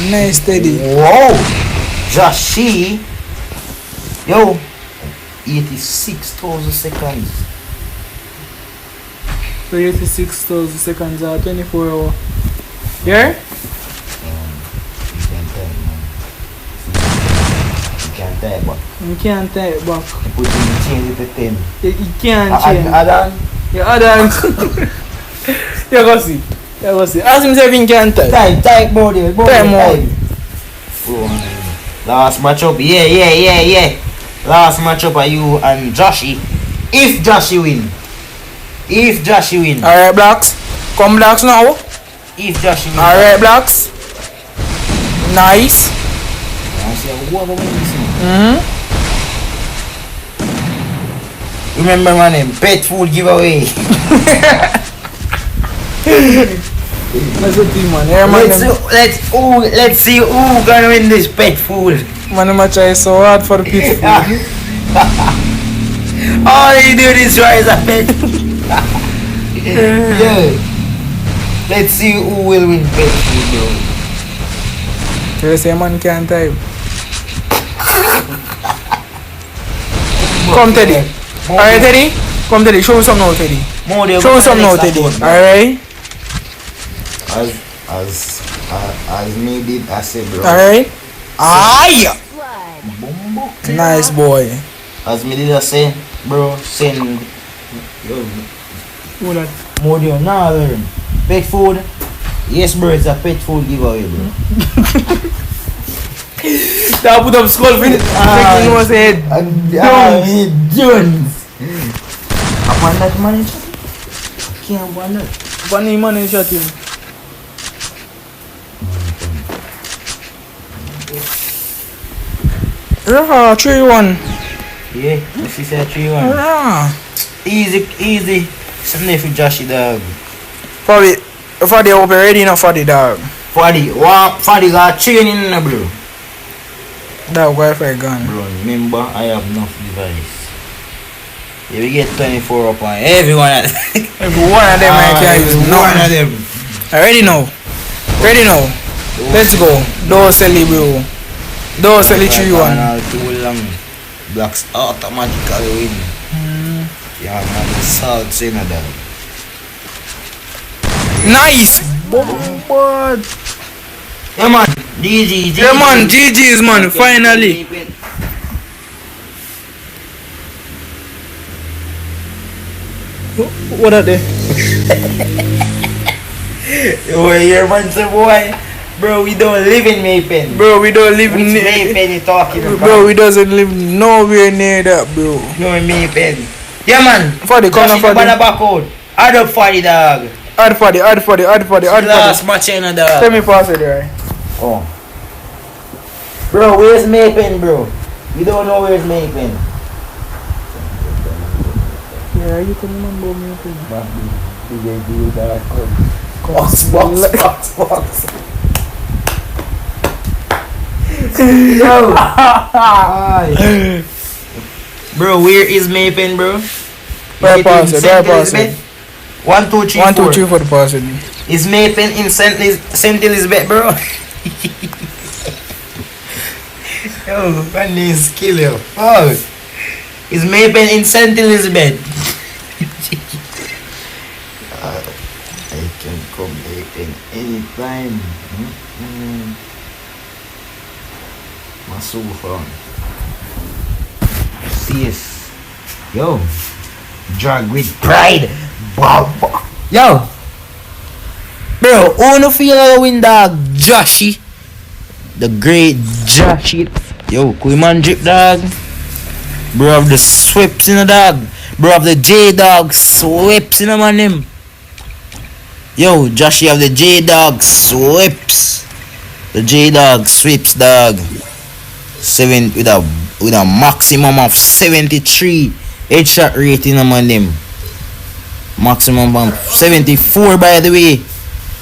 Nice, Teddy. Wow. Joshy. Yo, 86,000 seconds. So 86,000 seconds are 24 hours. Yeah? You can type, man. You can type back. You can't type back. You put in the change it to 10. You can't change. Add on. You add on. You go see. You go see. Ask himself he can't type. Type more there. Type more. Oh, last matchup. Yeah. Last matchup are you and Joshy. If Joshy win. Alright, Blacks. Come, Blacks now. If Joshy win. Alright, Blacks. Nice. Remember my name, pet food giveaway. That's a team, man. Yeah, man. Let's see who gonna win this pet food. Man, I'm try so hard for the pit food. All you do is try is a pet. Yeah. Let's see who will win pet food, bro. You say man can't type. Come, Teddy. Alright, Teddy. Come, Teddy. Show me some now, Teddy. Show me some now, Teddy. Alright. As me did, I said, bro. Alright. Aye. Blood. Nice boy. As me did, I say, bro, send. Yo, Who that? more than now learn. Pet food. Yes, bro, it's a pet food giveaway, bro. Now put up skull for it. You know what's head. Jones. Upon that man, I can't want that. Funny man in shot him. Yeah, 3-1. Yeah, this is a 3-1. Yeah. Easy. Something for Joshy, dog. For the open ready enough for the dog. For the got training, bro. Dog Wi-Fi gone. Bro, remember, I have enough device. Yeah, we get 24 up on everyone. Every one of them I can use. One of them. Ready now. Let's go. Don't sell it, bro. Don't sell it 3-1. Too long. Blacks automatically win. Yeah, man, the salts in that. Nice. Bombard. Yeah, man. GG. Yeah, man. GG's, man. Finally. What are they? Oh, here, man, so boy. Bro, we don't live in Maypen. Bro, we don't live Which near. Maypen you talking about? Bro, we doesn't live nowhere near that, bro. No, Maypen. Yeah, man. For the corner, for the. back out. Add up for the dog. Add for the. Last match in the dog. Let me pass it there. Oh. Bro, where's Maypen, bro? We don't know where's Maypen. Yeah, you can remember me. Box. Yo. Bro, where is Maypen, bro? Where pass it? 1, 2, 3, 1, 2, 4. 3 for the pass it. Is Maypen in St. Elizabeth, bro? Yo, man is kill you. Oh. Is Maypen in St. Elizabeth? I can come Maypen anytime. Masufa. Yes. Yo. Drag with pride. Yo. Bro, who no feel like a win, dog? Joshy. The great Joshy. Yo, Kuiman drip, dog. Bro have the sweeps in the dog. Bro have the J dog sweeps in the man him. Yo, Joshy have the J dog sweeps. The J dog sweeps, dog. 7 with a maximum of 73 headshot rating among them. Maximum of 74 by the way.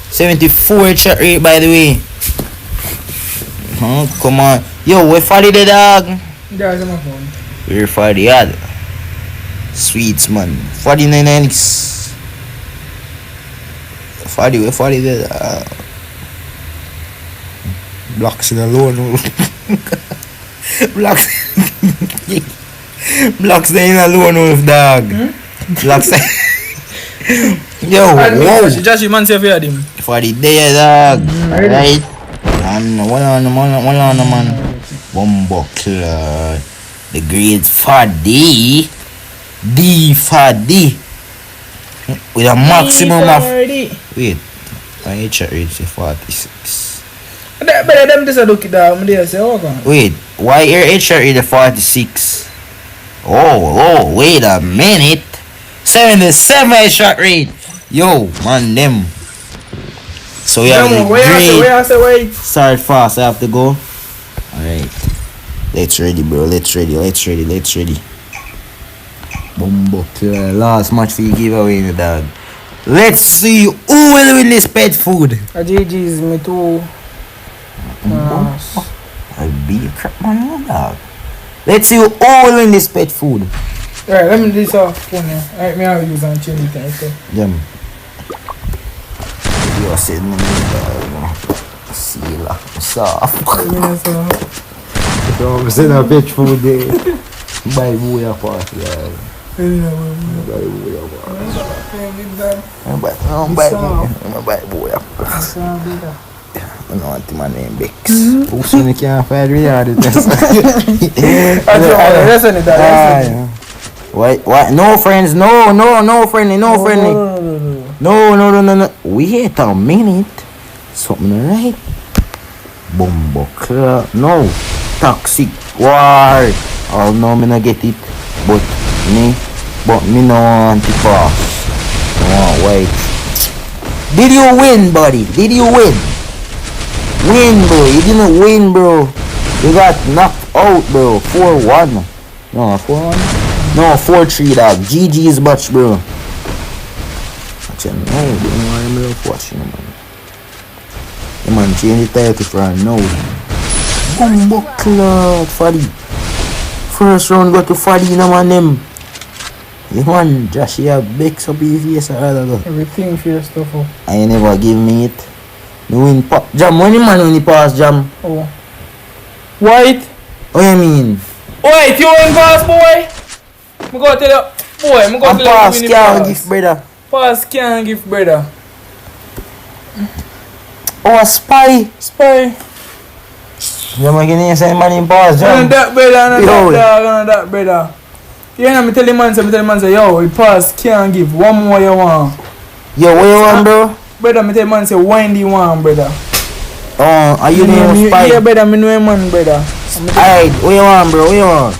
74 headshot rate by the way. Oh, come on. Yo, where Fadi the dog? There's my phone. Where Fadi at? Sweets, man. 49 Fadi, where Fadi the Blocks in alone. Blocks. Blocks they in a lone wolf dog. Blocks. Yo, whoa. Just man say for him. For the day dog. Right. And one on man. Bumbo clot. The grades for D. D for D. With a maximum of. Wait. My HR rate say 46. Better them just look it down. They say, oh, God. Wait, why your HR rate 46? Oh, wait a minute. 77 HR rate. Yo, man, them. So we have the grade. Start fast, I have to go. Alright. Let's ready, bro. Let's ready. Bumbo clear. Last match for you giveaway, the dog. Let's see who will win this pet food. GG's me too. I'll be a crap man, dog. Let's see who will win this pet food. Alright, let me do this off phone here. Alright, me have use and change it. Okay. Jam. You are sitting in the see la soft. So I'm sitting a pet food there. Buy booyah party, yeah. Buy booyah party. Buy booyah party. I don't want my name Bex. Who soon you can't find me out of this? What? No friends, no friendly. No. Wait a minute. Something right. Bumbo club. No. Toxic war. Oh no, me not get it. But me no want to pass. Oh, wait. Did you win, buddy? Did you win? Win, bro. You didn't win, bro. You got knocked out, bro. 4-1. No, 4-1? No, 4-3, dog. GG's batch, bro. Actually, no, don't want me to watch, man. The man change the title for now. Bumbo clot, Faddy. First round go to Faddy, no man, them. You man, Josh, you have Bex up his face or other. Everything for your stuff up. And you never give me it. You win Jam, when the man when he pass, Jam? Oh. White? What you mean? White, you win pass, boy? I'm going to tell you, boy, I'm going to tell you. Pass can't give, brother. Pass can't give, brother. Oh, a spy. Spy. You man getting inside man in pass, Jam? And that, brother, and that, brother. You know, me tell the man, say, yo, he pass can't give. One more you want. Yo, what you want, bro? Brother, me tell the man, say, when do you want, brother? Oh, are you know spy? Yeah, brother, me know a man, brother. Alright, what you want, bro? What you want?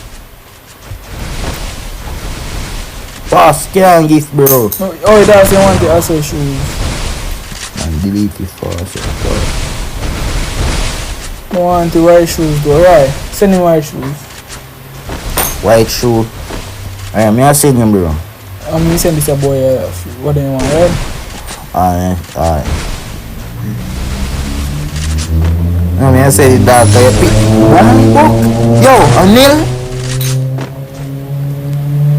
Pass can't give, bro. Oh, that's you want the assay shoes. And delete it fast. I want the white shoes, though. Right. Send him white shoes. White shoe. Alright, me I send him, bro. I'm send this a boy. What do you want, right? Alright. No, me I say the dog can you pick one book? Yo, Anil.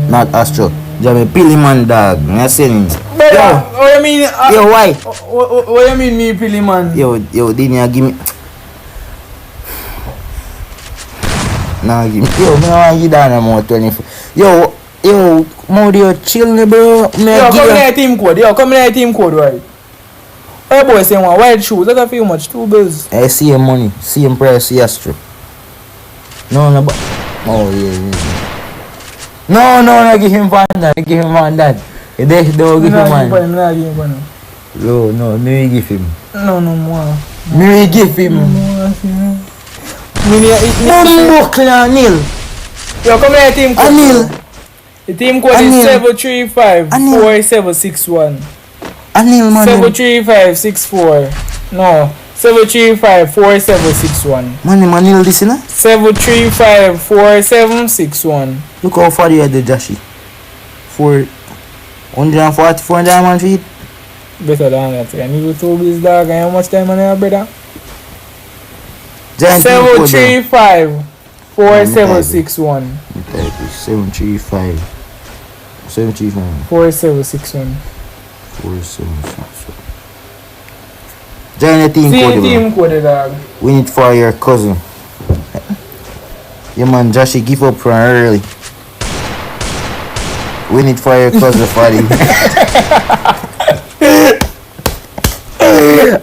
Not Astro. Jamie Pilly man dog. Me I send him. Yo, what you mean? Yo, why? What you mean me Pilly man? Yo, didn't you give me? Nah, give me. Yo, me I want you down a more 24. Yo, Modi, chill me, bro. Yo, come here team code, right? Hey boy saying one white shoes, that feel much, 2 bills. I see him money, see him price, see Astro. No, but oh yeah. No, give him Van Dad. You don't give him man. No, me give him. No more. Me give him. Anil. Yo, come here team code. Anil. The team code is 735-4761. Anil, man. 73564. No, 735-4761. Manil, this, you know? 735-4761. Look how far you are the Jashi. 444 diamond feet. Better than that. Can you go to this dog? And how much time on your brother? 735-4761. 735. 4761. 4761. Join the team See code. team code, dog. We need for your cousin. Yeah, man, Joshy, give up from early. Win it for your cousin, Fadi.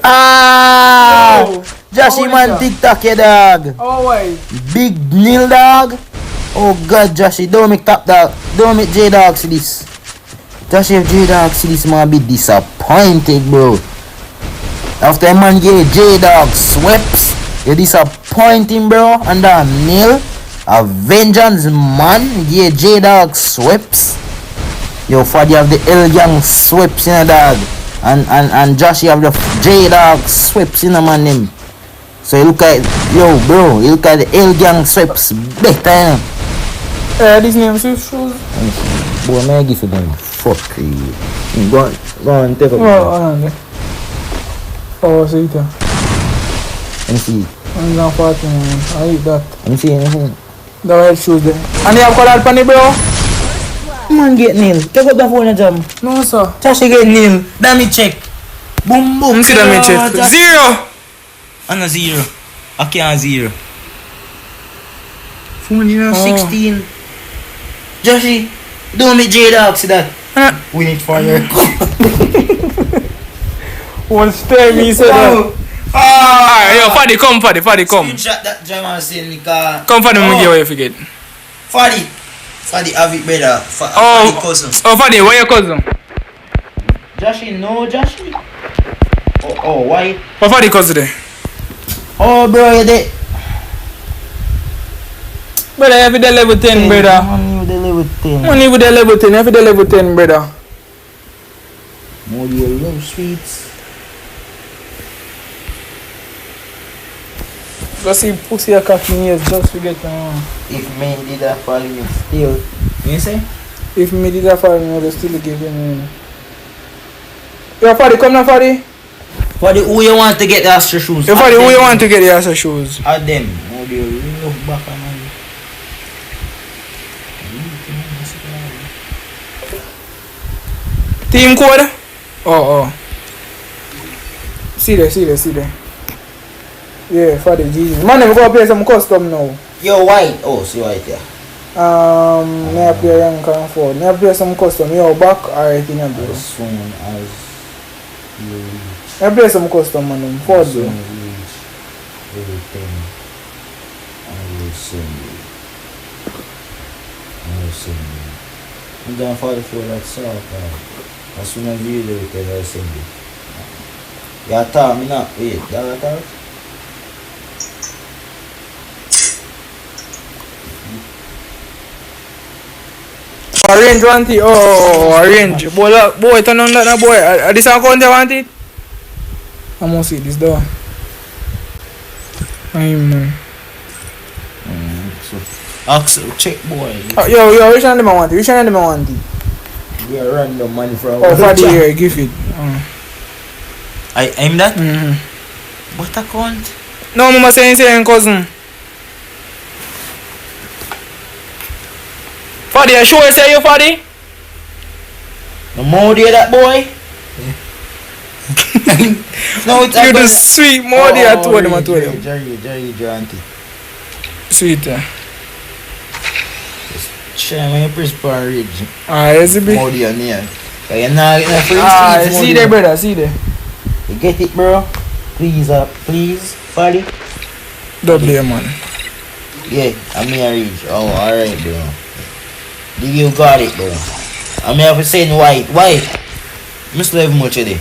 Ah! Oh, Joshy, how man, is that? TikTok, yeah, dog. Oh, why? Big Neil, dog. Oh, God, Joshy, don't make top dog. Don't make J Dog see this. Joshy, if J Dog see this, man, be disappointed, bro. After a man get J Dog swept, you disappointing, bro. And that Neil, a vengeance man, get J Dog swept. Yo, Fadi have the L Gang sweeps in a dog. And Josh you have the J Dog sweeps in a man name. So you look at yo bro, you look at the L Gang sweeps better, you know. This name shoes. Boy, may I give you them? Fuck you. Go on, take up. Oh, see it. Let me see. 140, man. I eat that. Let me see anything. The white shoes there. And you have colored panny, bro? Man get Neil. Take up the phone and jam. No, sir. Josh get Neil. Damage check. Boom boom. Let me see that, me check. Josh. 0. And a 0. I can't 0. Phone, you know, Oh. 16. Joshy, don't make J Dog see that. Win it for your One stare me said that. Ah, yo, Fadi, come, Fadi, come. Screenshot that Jamal send me car. Come, Fadi, me give away if you get. Fadi have it better. Oh, Fadi cousin. oh, Fadi, where your cousin? Joshy, no Joshy. Oh, why? What Fadi cousin there? Oh, bro, you there. Brother, you have the level 10, brother. Man, you the level 10. Money with the level 10, you have the level 10, brother. More you love sweets. Just see pussy a cock in ears, just forget. If men did that for me still. You say? If me did that for me, I would still give him. Yo, Fadi, come now, Fadi. Fadi, who you want to get the Astra shoes? Yo, Fadi, who you want to get the Asa shoes? At them. More you love back on me. Team code? Oh. See there. Yeah, Fadi, Jesus. Man, I'm going to play some custom now. Yo, white. Oh, see white here. May I play young can afford. May I play some custom? Yo, back alright in a bro. As soon as you reach. May I play some custom, man. Forward, As soon bro. as you reach everything, I will send you. I'm going to fight for that salt. As soon as you reach everything, I will send you. Yeah, talk me now. Wait, that talk? Orange want it. Oh, orange. Boy, turn on that now, boy. This account you want it? I must see this door. I'm Axel, check boy. yo, which one them I want it? We are random money from. Oh, for the year, give it. I'm that? Mm-hmm. What account? No, mama saying cousin. Fadi, you sure say you Fadi? No more there that boy? No, it's You the sweet Modi, I told him. Jerry, auntie. Sweet. Share my principal ridge. Is it big? Modi on here. You're not See there, brother, see there. You get it, bro? Please, Fadi. Double man. Yeah, I'm here ridge. Oh, alright, bro. You got it, bro. I'm here for saying white. Must live much today.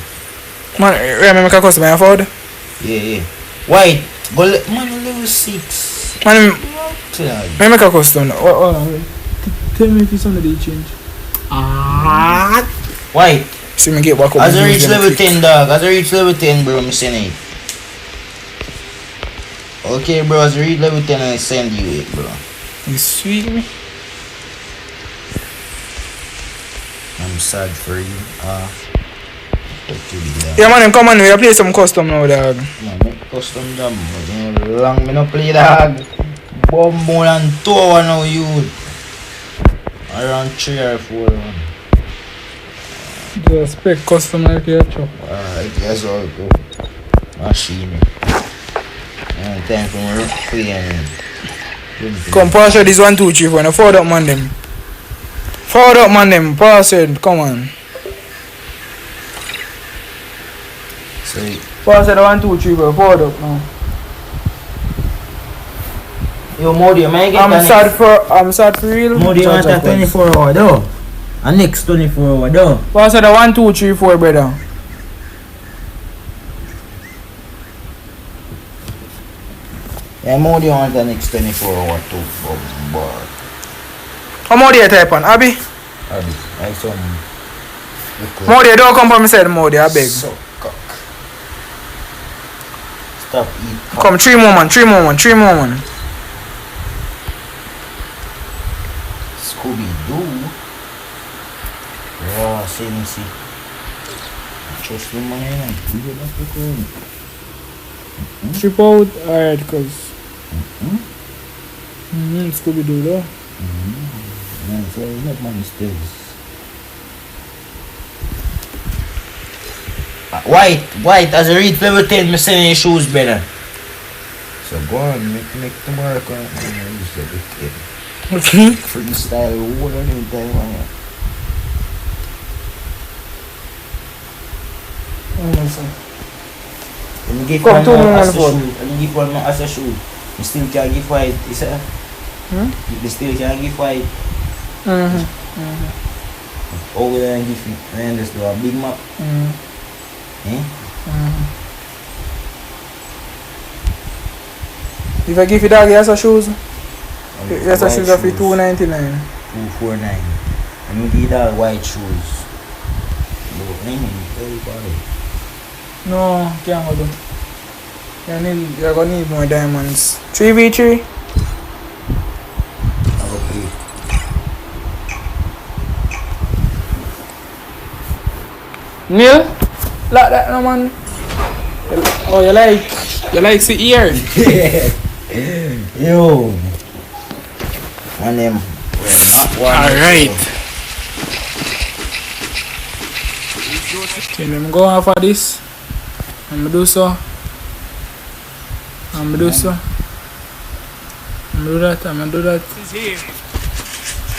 Man, remember customer afford? Yeah. White. Man, level 6. Man, Cloud. make a custom. Hold on. Tell me if it's under the change. White. See me get back up. As I reach level 10, dog. As I reach level 10, bro, I'm sending it. Okay, bro. As I reach level 10, I send you it, bro. You sweet me? I'm sad for you. Yeah, man, come on. We play some custom now, dog. Man, make custom jam. But long me no play, dog. Bomb more than 2 hours now, you. Around 3 or 4. Just pick custom like your chop. Alright, that's all go. Machine. Time for me playing. Come, pass it. This 1, 2, 3, 4. Now forward up, man, them. Forward up, man, them. Pass it. Come on. Sorry. Pass it 1, 2, 3, 4. Forward up now. Yo, Modi, man, get I'm sad for real. Modi, you want a 24 hour though? A next 24 hour though? Pass it 1, 2, 3, 4, brother. Yeah, Modi, you want the next 24 hour too, boy. How Modi you type on? Abby? Abby, like some... Modi, don't come from my side, Modi, I beg. So cock. Stop eat cock. Come, 3 more, man. 3 more, man. 3 more, man. Scooby-Doo. Yeah, see. Trust me, man. You get that record. Trip out? Alright, cuz. Scooby-Doo, though. Man, so you make money still. White, as I read level 10, me selling your shoes better. So go on, make tomorrow come and use the wicked. Okay. Freestyle, what on any time, man. Let me give Come one to more me, as a man, shoe. Let me give one more as a shoe. You still can't give white, you see? You still can't give white. Over there and give me, and just do a big map. Eh? If I give you dog, yes, shoes. Yes, White shoes are for shoes. $2.99. 249. And you give that white shoes. Look, everybody. No, can't hold on. You're gonna need more diamonds. 3v3? I will play. Neil? Like that no man. Oh, you like see here? Yo. And them. Not one. Alright. Okay, let me go off of this. I'm do so. I'm do that.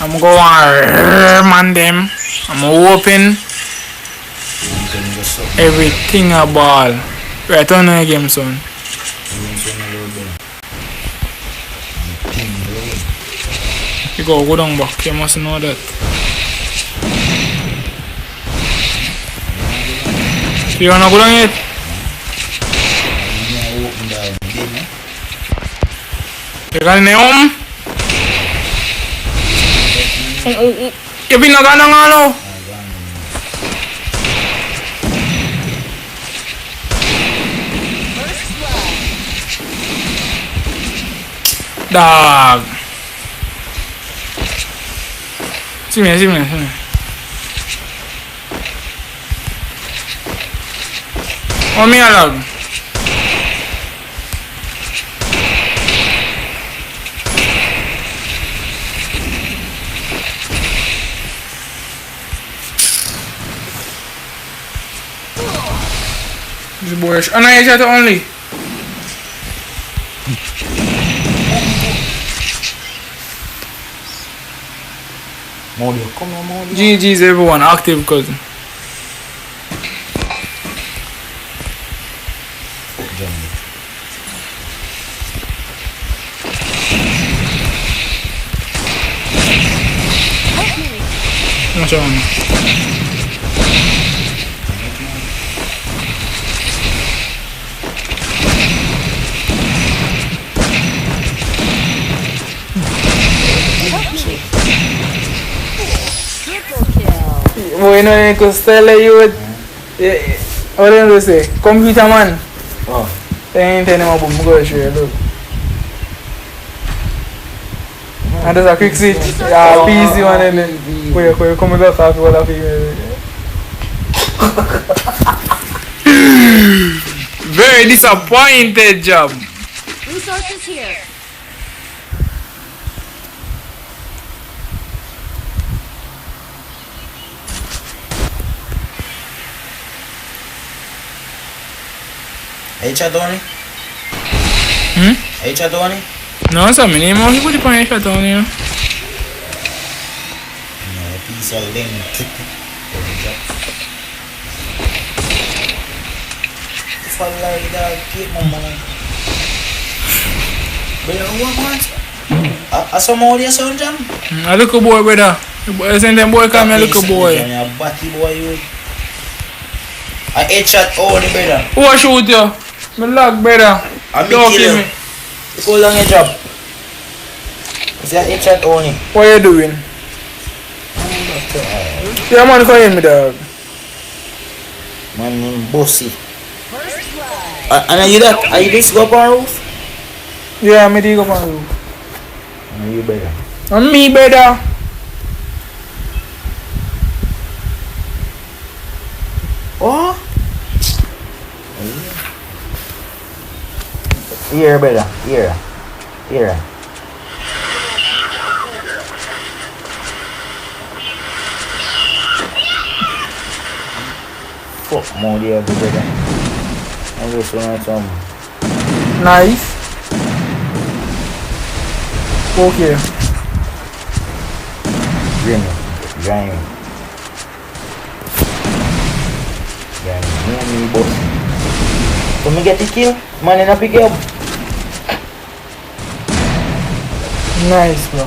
I'm going man them. I'm open. Everything a ball. Right on the game, son. You go down back. You must know that. You wanna go down yet? You got any home? You been nagana dog. See me. Oh, me alone. This boy is shot only. Modi, come on, Modi. GG's everyone, active cousin. What's on? Bueno, en Costello youth. What do you say? Computer man. Oh. Ain't any more boom go share look. And there's a quick switch. Yeah, PC one and then where you come with us after all of you. Very disappointed job. Resources here. Hey, Chadoni? Hey, Chadoni? No, so many more people put the shot on you. No, piece of link. If I like that, keep my money. But you want what? I some more sound jam? A little boy, brother. The same time boy come a little boy. A batty boy, you. A headshot only, brother. Who a shoot you? Me lock, brother. I'm Don't kill kill you. me. How long you drop? Is that headshot only? What you doing? Yeah, man, come in me, dog. Man named Bossy. And are you that? Are you this go up on roof? Yeah, me dig up on you. Are you better? And me, brother. Oh? Here, brother. Here. Here. Fuck more there, brother. I'm just gonna some. Nice. Okay. Grimy. Me, boss. So me get the kill. Man in a pick up. Nice, bro.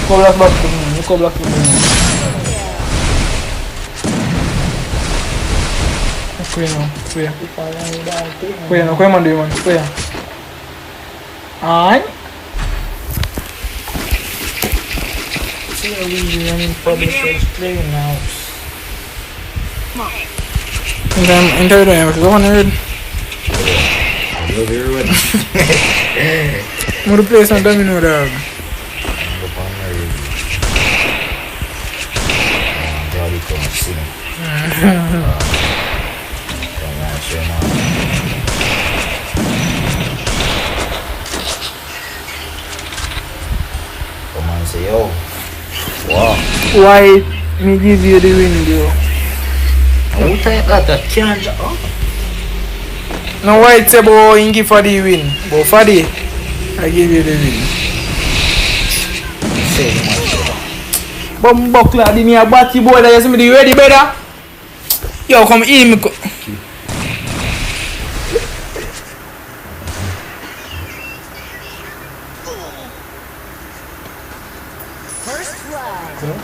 Go back to me. Go back to me. Kuya no, kuya man do man. Kuya. Ay. See how we running for the first playing now. Interview do yan. Go on nerd. Love everyone. Mo do play some domino dog. Jolly come sing. Come on, say yo. Wow. Why me give you the win, bro? Who type that can't? Oh. No, why it's about him give for the win, but for the I give you the win. Say much. Bumbuckler, di me a batty boy that you see me the ready, brother. Yo, come in me. First blood.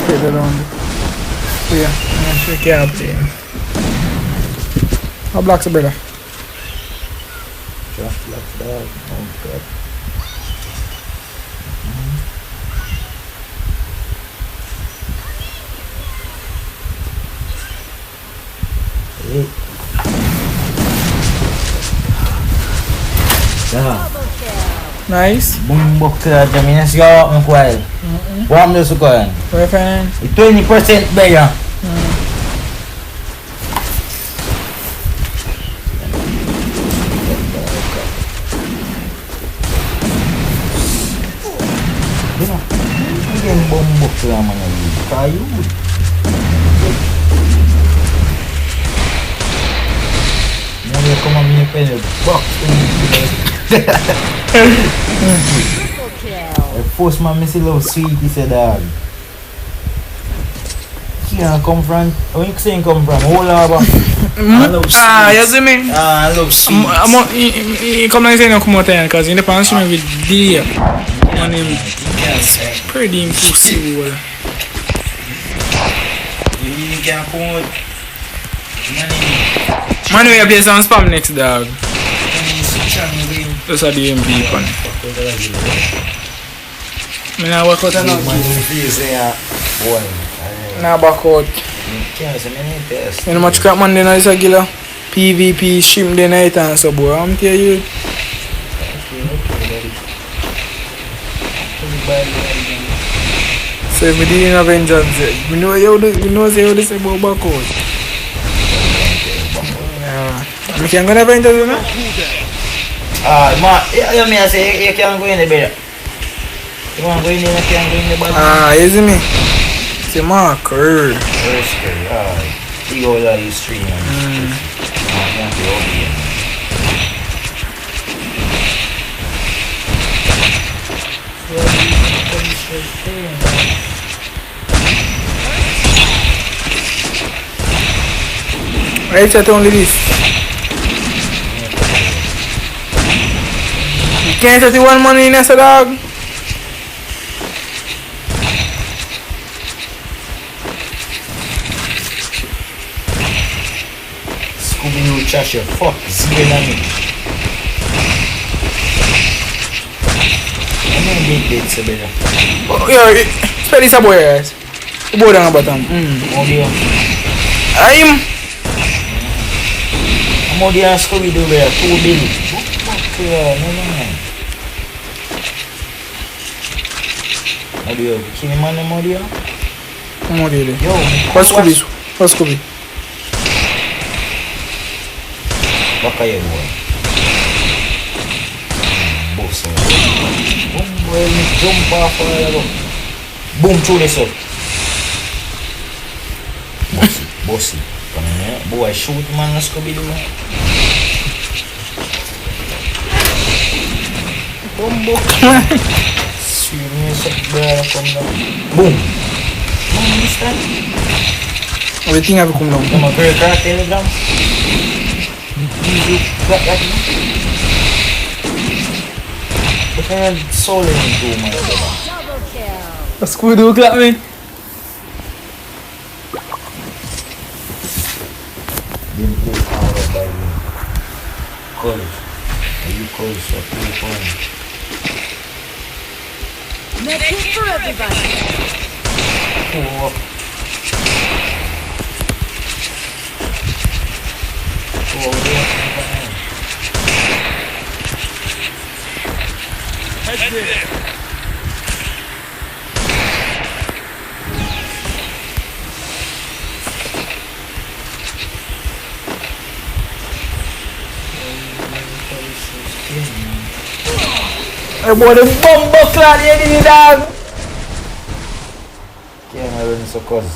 Okay, the round. Oh yeah, I can't play. How black's a brother? Just like that. Oh God. Hey. Yeah. Nice. Bumbuckler, jamin siya ang kwal. Buam na sukan. Where fan? 20% ba yan? Hindi ang bumbuckler man yan. Tayo. Muli ako mamipin. Box. Triple kill. Force my missile little sweet, he said dog. Here come from where you saying come from? Whole harbor. Ah, you see me? I love sweet. He come like saying come out here because in the past me with D. And him pretty pussy. You can't come out. Man, we play some spam next dog. That's a DMV pan. Me nah work out enough. Boy. Nah back out. Can't say me need test. You know much crap man then is a killer. PvP shim then night and so boy. I'm tell you. So if we didn't Avengers, we know how this about back out. Yeah. We can go to Avengers, you know? You mean I say you can't go in the bed. You want to go in there, you can't go in the bed. You see me? See marker. First curry, he goes out his stream and can't be over here. Right chat only this. You can't chat one money in a dog. Scooby-Doo trash your fuck, zero on me. I'm gonna make dates a better. Yo, spell this a boy guys. The boy down the bottom. How do you? I'm out there Scooby-Doo better, 2 billion. No. How do you? Kill him on the out there? I'm out there. Yo, What's Scooby? What's Scooby? Back here, boy. Boss. Boom, boy, me jump off all the way. Boom, through this up. Bossy. Come here. Boy, shoot man, Scooby-Doo. Boom, boom. Sweet music, boy, come down. Boom. Man, understand? Everything have to come down. Come on, very crack telegram. You got that, what kind of soul in you, man? Double kill. What's Scooby-Doo clap me? Didn't play power by me. College. Are you college? So play fun. Medkit for everybody. Oh. Head there. Hey boy, the bumbo clan here, dog. Can't run so cause.